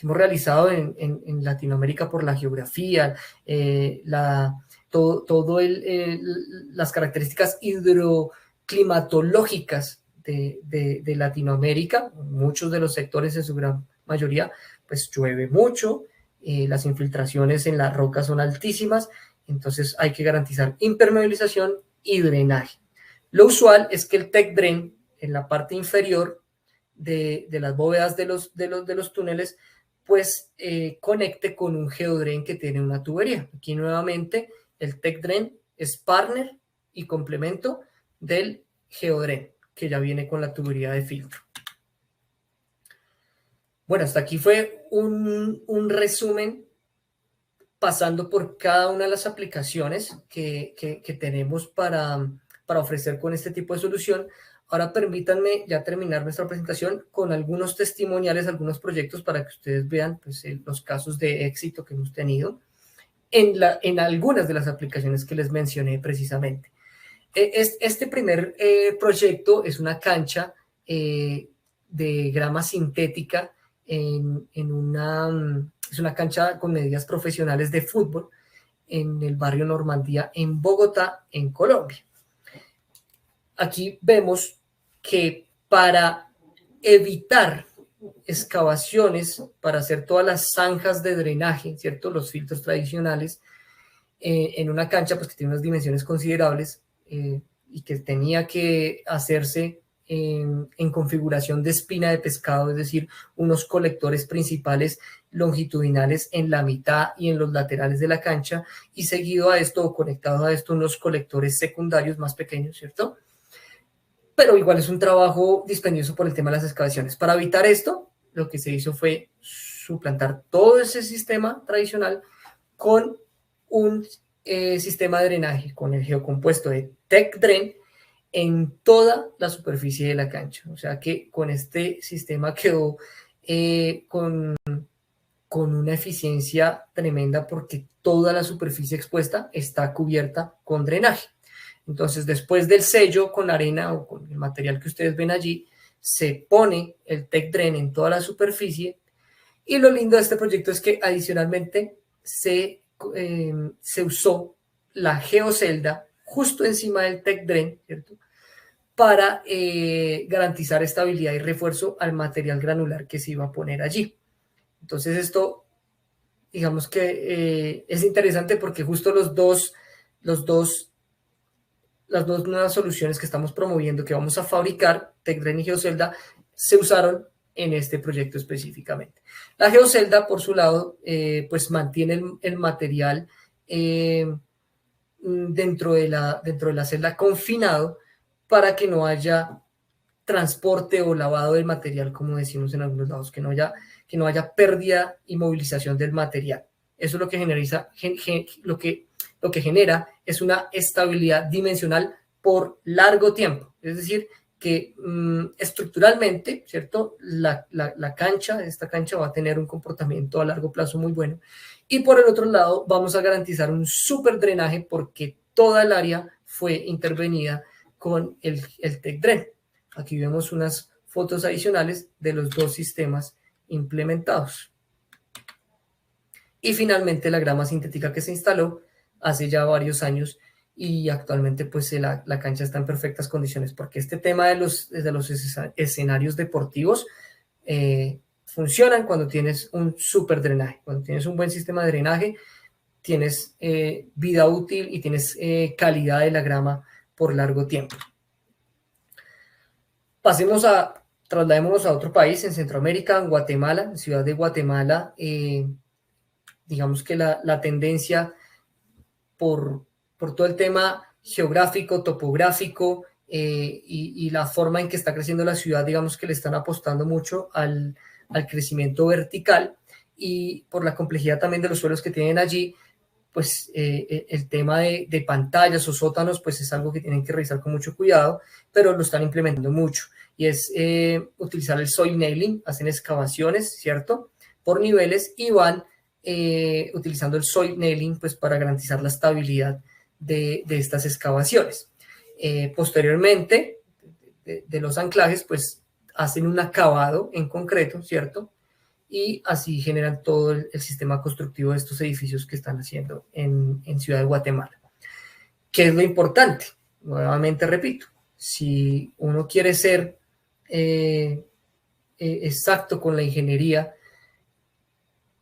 hemos realizado en Latinoamérica por la geografía, las características hidroclimatológicas de Latinoamérica. Muchos de los sectores, en su gran mayoría, pues llueve mucho, las infiltraciones en las rocas son altísimas, entonces hay que garantizar impermeabilización y drenaje. Lo usual es que el TechDrain, en la parte inferior de las bóvedas de los túneles, pues conecte con un geodrain que tiene una tubería. Aquí nuevamente el TechDrain es partner y complemento del geodrain, que ya viene con la tubería de filtro. Bueno, hasta aquí fue un resumen pasando por cada una de las aplicaciones que tenemos para ofrecer con este tipo de solución. Ahora permítanme ya terminar nuestra presentación con algunos testimoniales, algunos proyectos para que ustedes vean pues, los casos de éxito que hemos tenido en algunas de las aplicaciones que les mencioné precisamente. Este primer proyecto es una cancha de grama sintética es una cancha con medidas profesionales de fútbol en el barrio Normandía, en Bogotá, en Colombia. aquí vemos que para evitar excavaciones, para hacer todas las zanjas de drenaje, ¿cierto? Los filtros tradicionales, en una cancha pues que tiene unas dimensiones considerables y que tenía que hacerse en configuración de espina de pescado, es decir, unos colectores principales longitudinales en la mitad y en los laterales de la cancha, y seguido a esto o conectado a esto unos colectores secundarios más pequeños, ¿cierto? Pero igual es un trabajo dispendioso por el tema de las excavaciones. Para evitar esto, lo que se hizo fue suplantar todo ese sistema tradicional con un sistema de drenaje, con el geocompuesto de TechDren en toda la superficie de la cancha. O sea que con este sistema quedó con una eficiencia tremenda porque toda la superficie expuesta está cubierta con drenaje. Entonces, después del sello con arena o con el material que ustedes ven allí, se pone el TechDren en toda la superficie. Y lo lindo de este proyecto es que adicionalmente se usó la geocelda justo encima del TechDren, ¿cierto? Para garantizar estabilidad y refuerzo al material granular que se iba a poner allí. Entonces esto, digamos que es interesante porque justo las dos nuevas soluciones que estamos promoviendo, que vamos a fabricar, TechDren y geocelda, se usaron en este proyecto específicamente. La geocelda, por su lado, pues mantiene el material dentro de la celda confinado para que no haya transporte o lavado del material, como decimos en algunos lados, que no haya pérdida y movilización del material. Eso es lo que lo que genera es una estabilidad dimensional por largo tiempo. Es decir, que estructuralmente, ¿cierto? Esta cancha va a tener un comportamiento a largo plazo muy bueno. Y por el otro lado, vamos a garantizar un súper drenaje porque toda el área fue intervenida con el TechDren. Aquí vemos unas fotos adicionales de los dos sistemas implementados. Y finalmente la grama sintética que se instaló hace ya varios años y actualmente pues la cancha está en perfectas condiciones porque este tema de los escenarios deportivos funcionan cuando tienes un súper drenaje, cuando tienes un buen sistema de drenaje, tienes vida útil y tienes calidad de la grama por largo tiempo. Trasladémonos a otro país en Centroamérica, en Guatemala, en Ciudad de Guatemala, digamos que la tendencia por todo el tema geográfico, topográfico y la forma en que está creciendo la ciudad, digamos que le están apostando mucho al crecimiento vertical y por la complejidad también de los suelos que tienen allí, pues el tema de pantallas o sótanos, pues es algo que tienen que revisar con mucho cuidado, pero lo están implementando mucho. Y es utilizar el soil nailing, hacen excavaciones, ¿cierto? Por niveles y van utilizando el soil nailing pues para garantizar la estabilidad de estas excavaciones. Posteriormente, de los anclajes, pues hacen un acabado en concreto, ¿cierto? Y así generan todo el sistema constructivo de estos edificios que están haciendo en Ciudad de Guatemala. ¿Qué es lo importante? Nuevamente repito, si uno quiere ser exacto con la ingeniería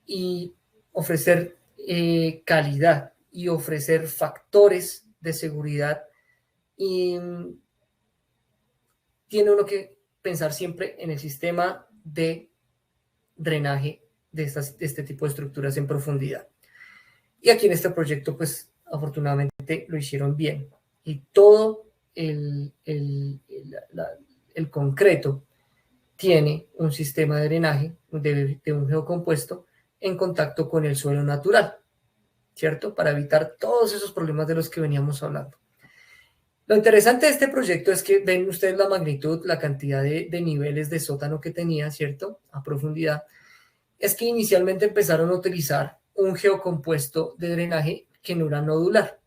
y ofrecer calidad y ofrecer factores de seguridad, y tiene uno que pensar siempre en el sistema de drenaje de este tipo de estructuras en profundidad. Y aquí en este proyecto, pues afortunadamente lo hicieron bien. Y todo el concreto tiene un sistema de drenaje de un geocompuesto en contacto con el suelo natural, ¿cierto? Para evitar todos esos problemas de los que veníamos hablando. Lo interesante de este proyecto es que ven ustedes la magnitud, la cantidad de niveles de sótano que tenía, ¿cierto? A profundidad. Es que inicialmente empezaron a utilizar un geocompuesto de drenaje que no era nodular.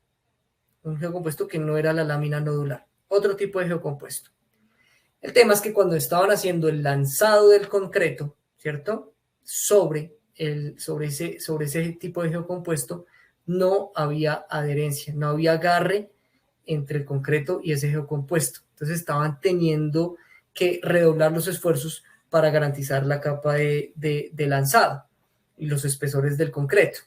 Un geocompuesto que no era la lámina nodular. Otro tipo de geocompuesto. El tema es que cuando estaban haciendo el lanzado del concreto, ¿cierto? Sobre ese tipo de geocompuesto, no había adherencia, no había agarre entre el concreto y ese geocompuesto. Entonces estaban teniendo que redoblar los esfuerzos para garantizar la capa de lanzado y los espesores del concreto.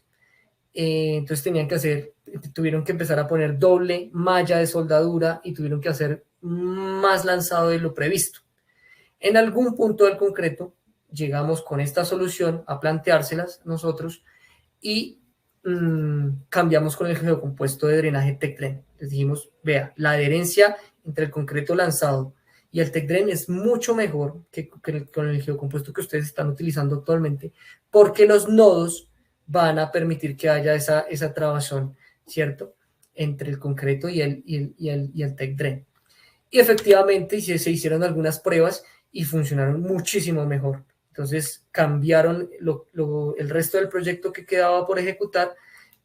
Entonces tuvieron que empezar a poner doble malla de soldadura y tuvieron que hacer más lanzado de lo previsto. En algún punto del concreto llegamos con esta solución a planteárselas nosotros y cambiamos con el geocompuesto de drenaje TecDren. Les dijimos, vea, la adherencia entre el concreto lanzado y el TecDren es mucho mejor que con el geocompuesto que ustedes están utilizando actualmente, porque los nodos van a permitir que haya esa trabazón, ¿cierto?, entre el concreto y el TecDren. Y efectivamente se hicieron algunas pruebas y funcionaron muchísimo mejor. Entonces cambiaron el resto del proyecto que quedaba por ejecutar,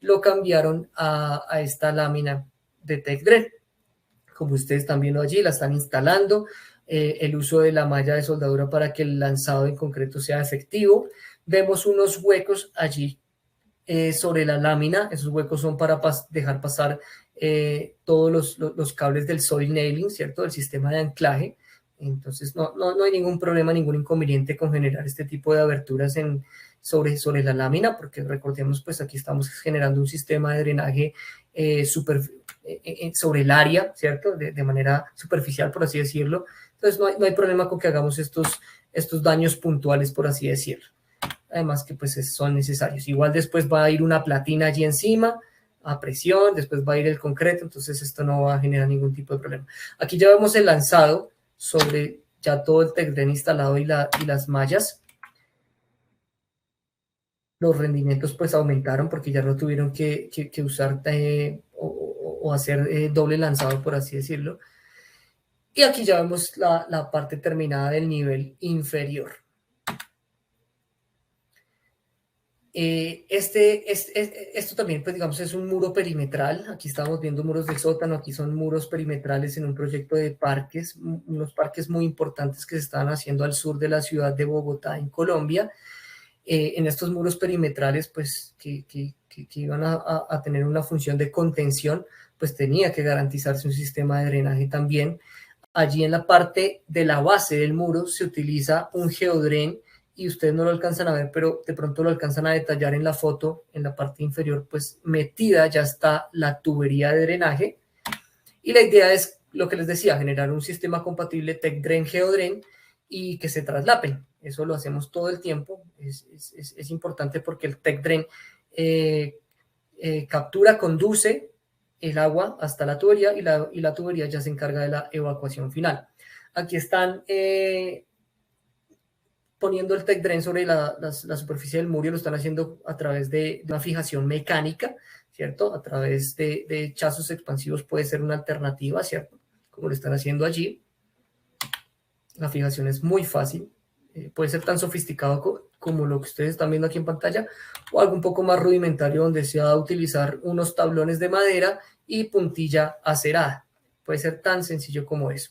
lo cambiaron a esta lámina de TecDren. Como ustedes están viendo allí, la están instalando, el uso de la malla de soldadura para que el lanzado en concreto sea efectivo. Vemos unos huecos allí sobre la lámina. Esos huecos son para dejar pasar todos los cables del soil nailing, ¿cierto?, del sistema de anclaje. Entonces no hay ningún problema, ningún inconveniente con generar este tipo de aberturas sobre la lámina, porque recordemos, pues aquí estamos generando un sistema de drenaje sobre el área, ¿cierto?, de manera superficial, por así decirlo. Entonces no hay problema con que hagamos estos daños puntuales, por así decirlo. Además que pues son necesarios. Igual después va a ir una platina allí encima a presión, después va a ir el concreto, entonces esto no va a generar ningún tipo de problema. Aquí ya vemos el lanzado sobre ya todo el TecDren instalado y las mallas. Los rendimientos pues aumentaron porque ya no tuvieron que usar o hacer doble lanzado, por así decirlo. Y aquí ya vemos la parte terminada del nivel inferior. Esto también, pues digamos, es un muro perimetral. Aquí estamos viendo muros de sótano, aquí son muros perimetrales en un proyecto de parques, unos parques muy importantes que se estaban haciendo al sur de la ciudad de Bogotá, en Colombia. En estos muros perimetrales, pues que iban a tener una función de contención, pues tenía que garantizarse un sistema de drenaje también. Allí en la parte de la base del muro se utiliza un geodren, y ustedes no lo alcanzan a ver, pero de pronto lo alcanzan a detallar en la foto, en la parte inferior, pues metida ya está la tubería de drenaje. Y la idea es, lo que les decía, generar un sistema compatible TecDren-Geodren y que se traslapen. Eso lo hacemos todo el tiempo. Es importante porque el TecDren captura, conduce el agua hasta la tubería y la tubería ya se encarga de la evacuación final. Aquí están poniendo el TecDren sobre la superficie del muro, lo están haciendo a través de una fijación mecánica, ¿cierto? A través de echazos expansivos puede ser una alternativa, ¿cierto?, como lo están haciendo allí. La fijación es muy fácil, puede ser tan sofisticado como lo que ustedes están viendo aquí en pantalla, o algo un poco más rudimentario donde se va a utilizar unos tablones de madera y puntilla acerada. Puede ser tan sencillo como eso.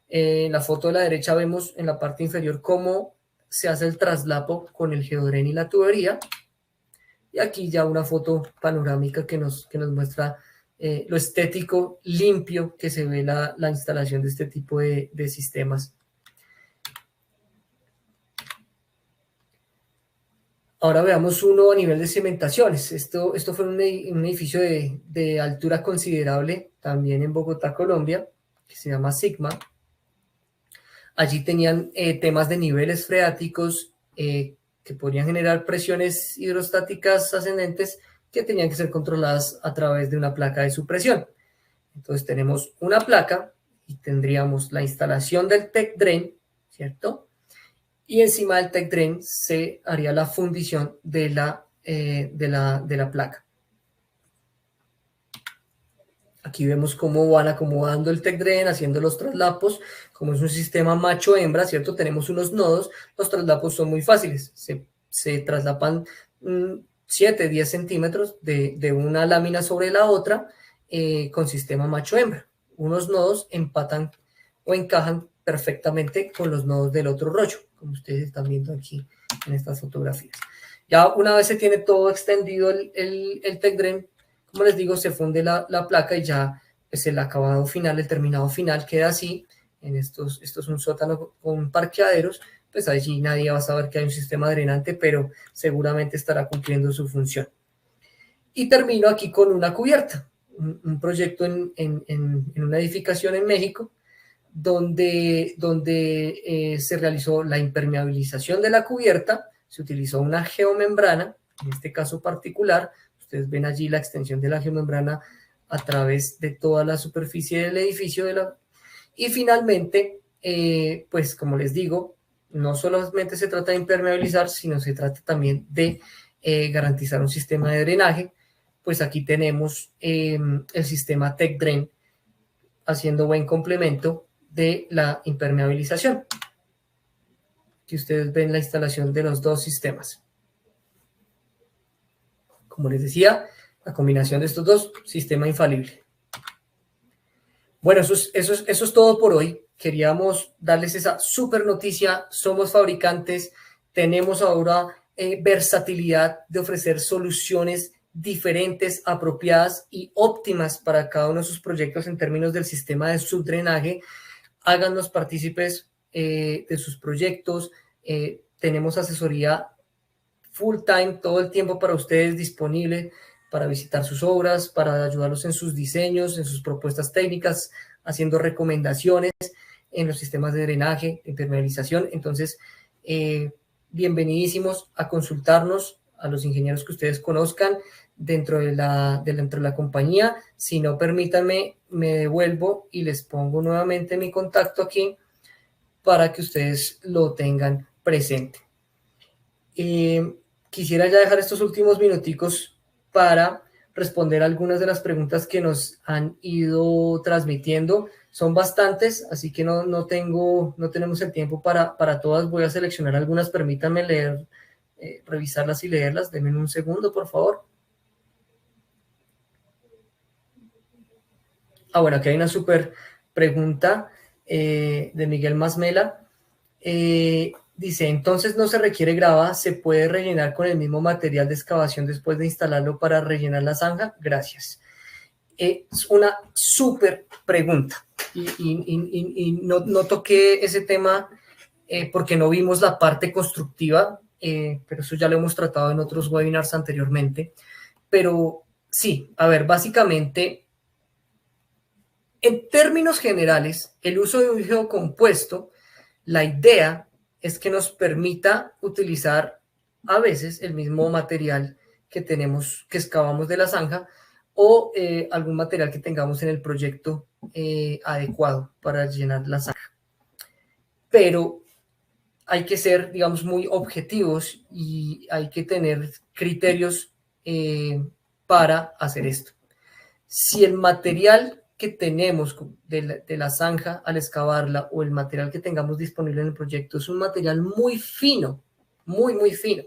En la foto de la derecha vemos en la parte inferior cómo se hace el traslapo con el geodren y la tubería. Y aquí ya una foto panorámica que nos muestra lo estético, limpio que se ve la instalación de este tipo de sistemas. Ahora veamos uno a nivel de cimentaciones. Esto fue un edificio de altura considerable, también en Bogotá, Colombia, que se llama Sigma. Allí tenían temas de niveles freáticos que podrían generar presiones hidrostáticas ascendentes que tenían que ser controladas a través de una placa de supresión. Entonces tenemos una placa y tendríamos la instalación del TecDren, ¿cierto? Y encima del TecDren se haría la fundición de la placa. Aquí vemos cómo van acomodando el TecDren, haciendo los traslapos. Como es un sistema macho-hembra, ¿cierto? Tenemos unos nodos, los traslapos son muy fáciles. Se traslapan 7, 10 centímetros de una lámina sobre la otra con sistema macho-hembra. Unos nodos empatan o encajan perfectamente con los nodos del otro rollo, como ustedes están viendo aquí en estas fotografías. Ya una vez se tiene todo extendido el TecDren, como les digo, se funde la placa y ya pues el acabado final, el terminado final queda así. Esto es un sótano con parqueaderos, pues allí nadie va a saber que hay un sistema drenante, pero seguramente estará cumpliendo su función. Y termino aquí con una cubierta, un proyecto en una edificación en México, donde se realizó la impermeabilización de la cubierta, se utilizó una geomembrana, en este caso particular, ustedes ven allí la extensión de la geomembrana a través de toda la superficie del edificio, y finalmente, pues como les digo, no solamente se trata de impermeabilizar, sino se trata también de garantizar un sistema de drenaje. Pues aquí tenemos el sistema TechDrain haciendo buen complemento de la impermeabilización. Aquí ustedes ven la instalación de los dos sistemas. Como les decía, la combinación de estos dos, sistema infalible. Bueno, eso es todo por hoy. Queríamos darles esa súper noticia. Somos fabricantes, tenemos ahora versatilidad de ofrecer soluciones diferentes, apropiadas y óptimas para cada uno de sus proyectos en términos del sistema de subdrenaje. Háganos partícipes de sus proyectos. Tenemos asesoría full time, todo el tiempo para ustedes disponible para visitar sus obras, para ayudarlos en sus diseños, en sus propuestas técnicas, haciendo recomendaciones en los sistemas de drenaje, de impermeabilización. Entonces, bienvenidísimos a consultarnos, a los ingenieros que ustedes conozcan dentro de la compañía. Si no, permítanme, me devuelvo y les pongo nuevamente mi contacto aquí para que ustedes lo tengan presente. Quisiera ya dejar estos últimos minuticos para responder algunas de las preguntas que nos han ido transmitiendo. Son bastantes, así que no tenemos el tiempo para todas. Voy a seleccionar algunas, permítanme leer, revisarlas y leerlas. Denme un segundo, por favor. Bueno, aquí hay una súper pregunta de Miguel Masmela. Dice, entonces no se requiere grava, ¿se puede rellenar con el mismo material de excavación después de instalarlo para rellenar la zanja? Gracias. Es una súper pregunta y no toqué ese tema porque no vimos la parte constructiva, pero eso ya lo hemos tratado en otros webinars anteriormente. Pero sí, a ver, básicamente, en términos generales, el uso de un geocompuesto, la idea es que nos permita utilizar a veces el mismo material que tenemos, que excavamos de la zanja, o algún material que tengamos en el proyecto adecuado para llenar la zanja. Pero hay que ser, digamos, muy objetivos y hay que tener criterios para hacer esto. Si el material que tenemos de la zanja al excavarla o el material que tengamos disponible en el proyecto es un material muy fino, muy fino,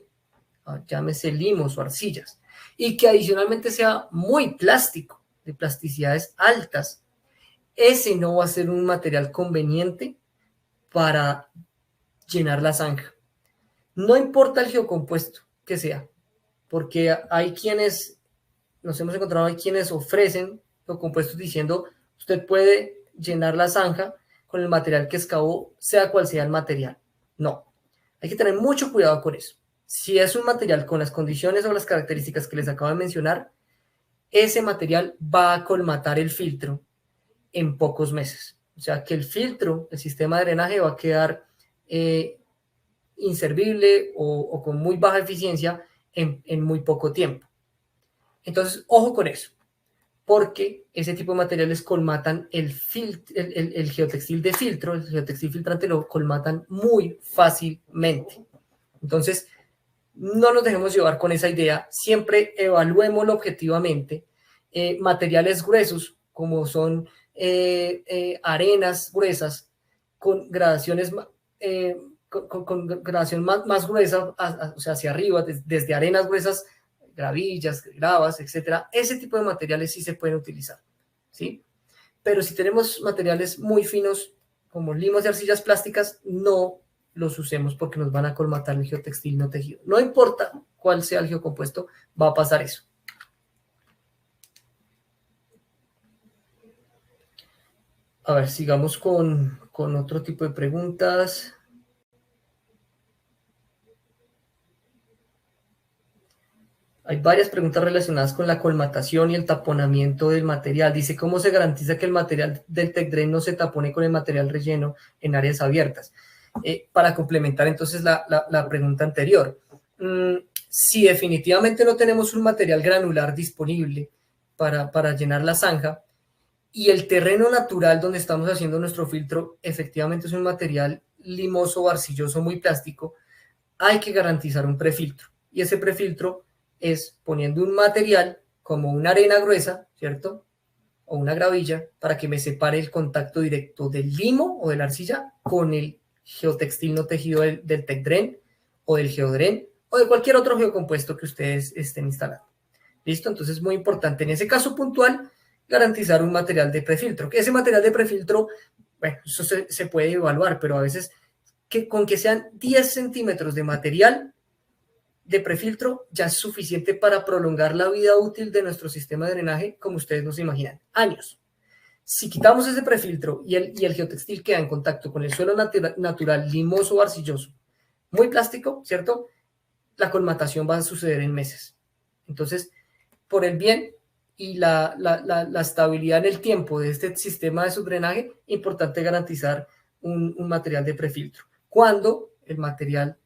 llámese limos o arcillas, y que adicionalmente sea muy plástico, de plasticidades altas, ese no va a ser un material conveniente para llenar la zanja. No importa el geocompuesto que sea, porque hay quienes, nos hemos encontrado, hay quienes ofrecen geocompuestos diciendo, usted puede llenar la zanja con el material que excavó, sea cual sea el material. No, hay que tener mucho cuidado con eso. Si es un material con las condiciones o las características que les acabo de mencionar, ese material va a colmatar el filtro en pocos meses. O sea que el filtro, el sistema de drenaje va a quedar inservible o con muy baja eficiencia en muy poco tiempo. Entonces, ojo con eso, porque ese tipo de materiales colmatan el geotextil de filtro, el geotextil filtrante lo colmatan muy fácilmente. Entonces, no nos dejemos llevar con esa idea, siempre evaluémoslo objetivamente. Materiales gruesos, como son arenas gruesas, con gradaciones con gradación más gruesa, o sea, hacia arriba, desde arenas gruesas, gravillas, gravas, etcétera. Ese tipo de materiales sí se pueden utilizar, ¿sí? Pero si tenemos materiales muy finos, como limos de arcillas plásticas, no los usemos porque nos van a colmatar el geotextil no tejido. No importa cuál sea el geocompuesto, va a pasar eso. A ver, sigamos con otro tipo de preguntas. Hay varias preguntas relacionadas con la colmatación y el taponamiento del material. Dice, ¿cómo se garantiza que el material del Tech Drain no se tapone con el material relleno en áreas abiertas? Para complementar entonces la pregunta anterior. Si definitivamente no tenemos un material granular disponible para llenar la zanja y el terreno natural donde estamos haciendo nuestro filtro efectivamente es un material limoso o arcilloso muy plástico, hay que garantizar un prefiltro. Y ese prefiltro es poniendo un material como una arena gruesa, ¿cierto? O una gravilla para que me separe el contacto directo del limo o de la arcilla con el geotextil no tejido del Tech Drain o del Geodren o de cualquier otro geocompuesto que ustedes estén instalando. ¿Listo? Entonces es muy importante en ese caso puntual garantizar un material de prefiltro. Que ese material de prefiltro, bueno, eso se puede evaluar, pero a veces con que sean 10 centímetros de material de prefiltro ya es suficiente para prolongar la vida útil de nuestro sistema de drenaje, como ustedes nos imaginan, años. Si quitamos ese prefiltro y el geotextil queda en contacto con el suelo natural, limoso o arcilloso, muy plástico, ¿cierto? La colmatación va a suceder en meses. Entonces, por el bien y la estabilidad en el tiempo de este sistema de subdrenaje, importante garantizar un material de prefiltro. Cuando el material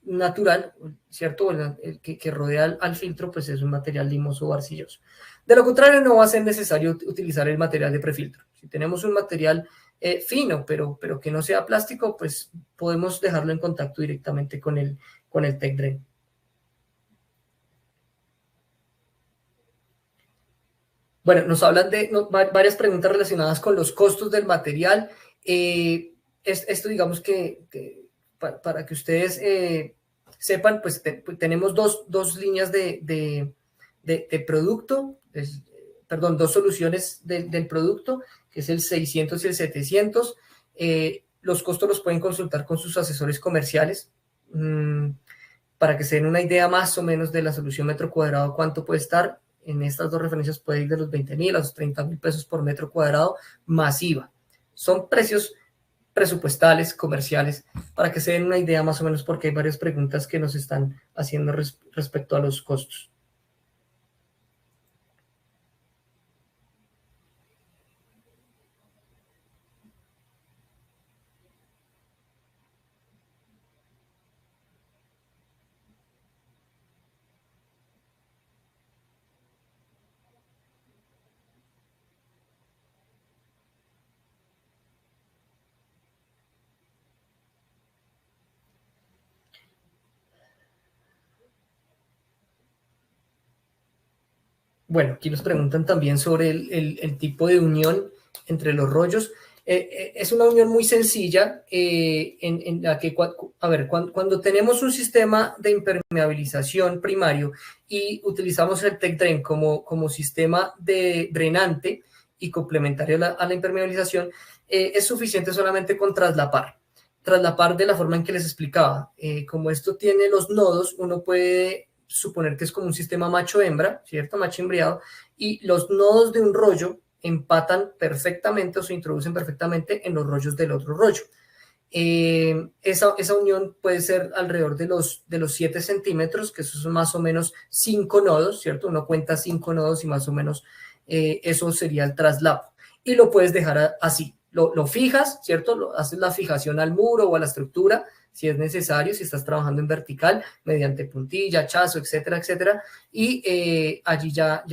natural, ¿cierto? El que rodea al filtro, pues es un material limoso o arcilloso. De lo contrario, no va a ser necesario utilizar el material de prefiltro. Si tenemos un material fino, pero que no sea plástico, pues podemos dejarlo en contacto directamente con el Tech Drain. Bueno, nos hablan de varias preguntas relacionadas con los costos del material. Esto digamos que para que ustedes sepan, pues tenemos dos líneas de producto, perdón, dos soluciones del producto, que es el 600 y el 700. Los costos los pueden consultar con sus asesores comerciales para que se den una idea más o menos de la solución metro cuadrado, cuánto puede estar. En estas dos referencias puede ir de los 20,000 a los 30,000 pesos por metro cuadrado masiva. Son precios presupuestales, comerciales, para que se den una idea más o menos, porque hay varias preguntas que nos están haciendo respecto a los costos. Bueno, aquí nos preguntan también sobre el tipo de unión entre los rollos. Es una unión muy sencilla en la que, a ver, cuando tenemos un sistema de impermeabilización primario y utilizamos el Tech Drain como sistema de drenante y complementario a la impermeabilización, es suficiente solamente con traslapar. Traslapar de la forma en que les explicaba. Como esto tiene los nodos, uno puede suponer que es como un sistema macho-hembra, ¿cierto? Macho-hembriado, y los nodos de un rollo empatan perfectamente o se introducen perfectamente en los rollos del otro rollo. Esa unión puede ser alrededor de los 7 centímetros, que esos son más o menos 5 nodos, ¿cierto? Uno cuenta 5 nodos y más o menos eso sería el traslapo. Y lo puedes dejar así. Lo fijas, ¿cierto? Haces la fijación al muro o a la estructura, si es necesario, si estás trabajando en vertical, mediante puntilla, hachazo, etcétera, etcétera, y allí ya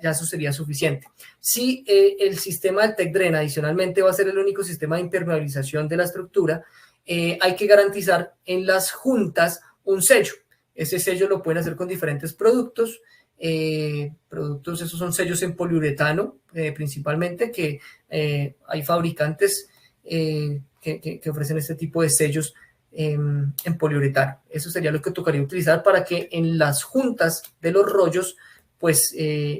eso sería suficiente. Si el sistema del Tech Drain adicionalmente va a ser el único sistema de impermeabilización de la estructura, hay que garantizar en las juntas un sello. Ese sello lo pueden hacer con diferentes productos. Esos son sellos en poliuretano principalmente, que hay fabricantes que ofrecen este tipo de sellos en poliuretano. Eso sería lo que tocaría utilizar para que en las juntas de los rollos pues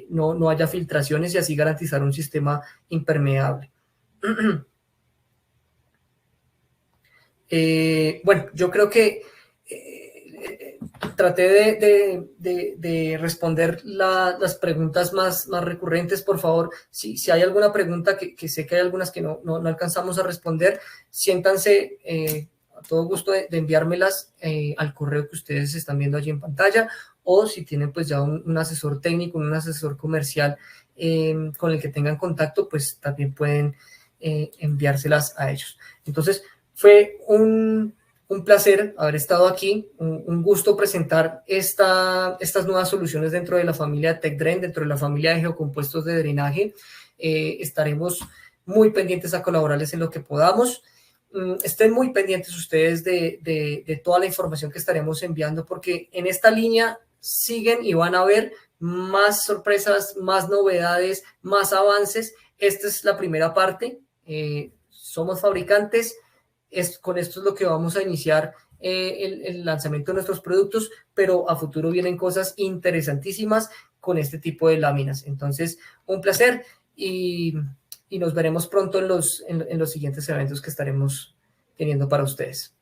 no haya filtraciones y así garantizar un sistema impermeable. Bueno, yo creo que traté de responder las preguntas más recurrentes. Por favor, si hay alguna pregunta que sé que hay algunas que no alcanzamos a responder, siéntanse a todo gusto de enviármelas al correo que ustedes están viendo allí en pantalla, o si tienen pues ya un asesor técnico, un asesor comercial con el que tengan contacto, pues también pueden enviárselas a ellos. Entonces, fue un placer haber estado aquí, un gusto presentar estas nuevas soluciones dentro de la familia TechDrain, dentro de la familia de geocompuestos de drenaje. Estaremos muy pendientes a colaborarles en lo que podamos. Estén muy pendientes ustedes de toda la información que estaremos enviando, porque en esta línea siguen y van a ver más sorpresas, más novedades, más avances. Esta es la primera parte. Somos fabricantes. Con esto es lo que vamos a iniciar el lanzamiento de nuestros productos, pero a futuro vienen cosas interesantísimas con este tipo de láminas. Entonces, un placer y nos veremos pronto en los siguientes eventos que estaremos teniendo para ustedes.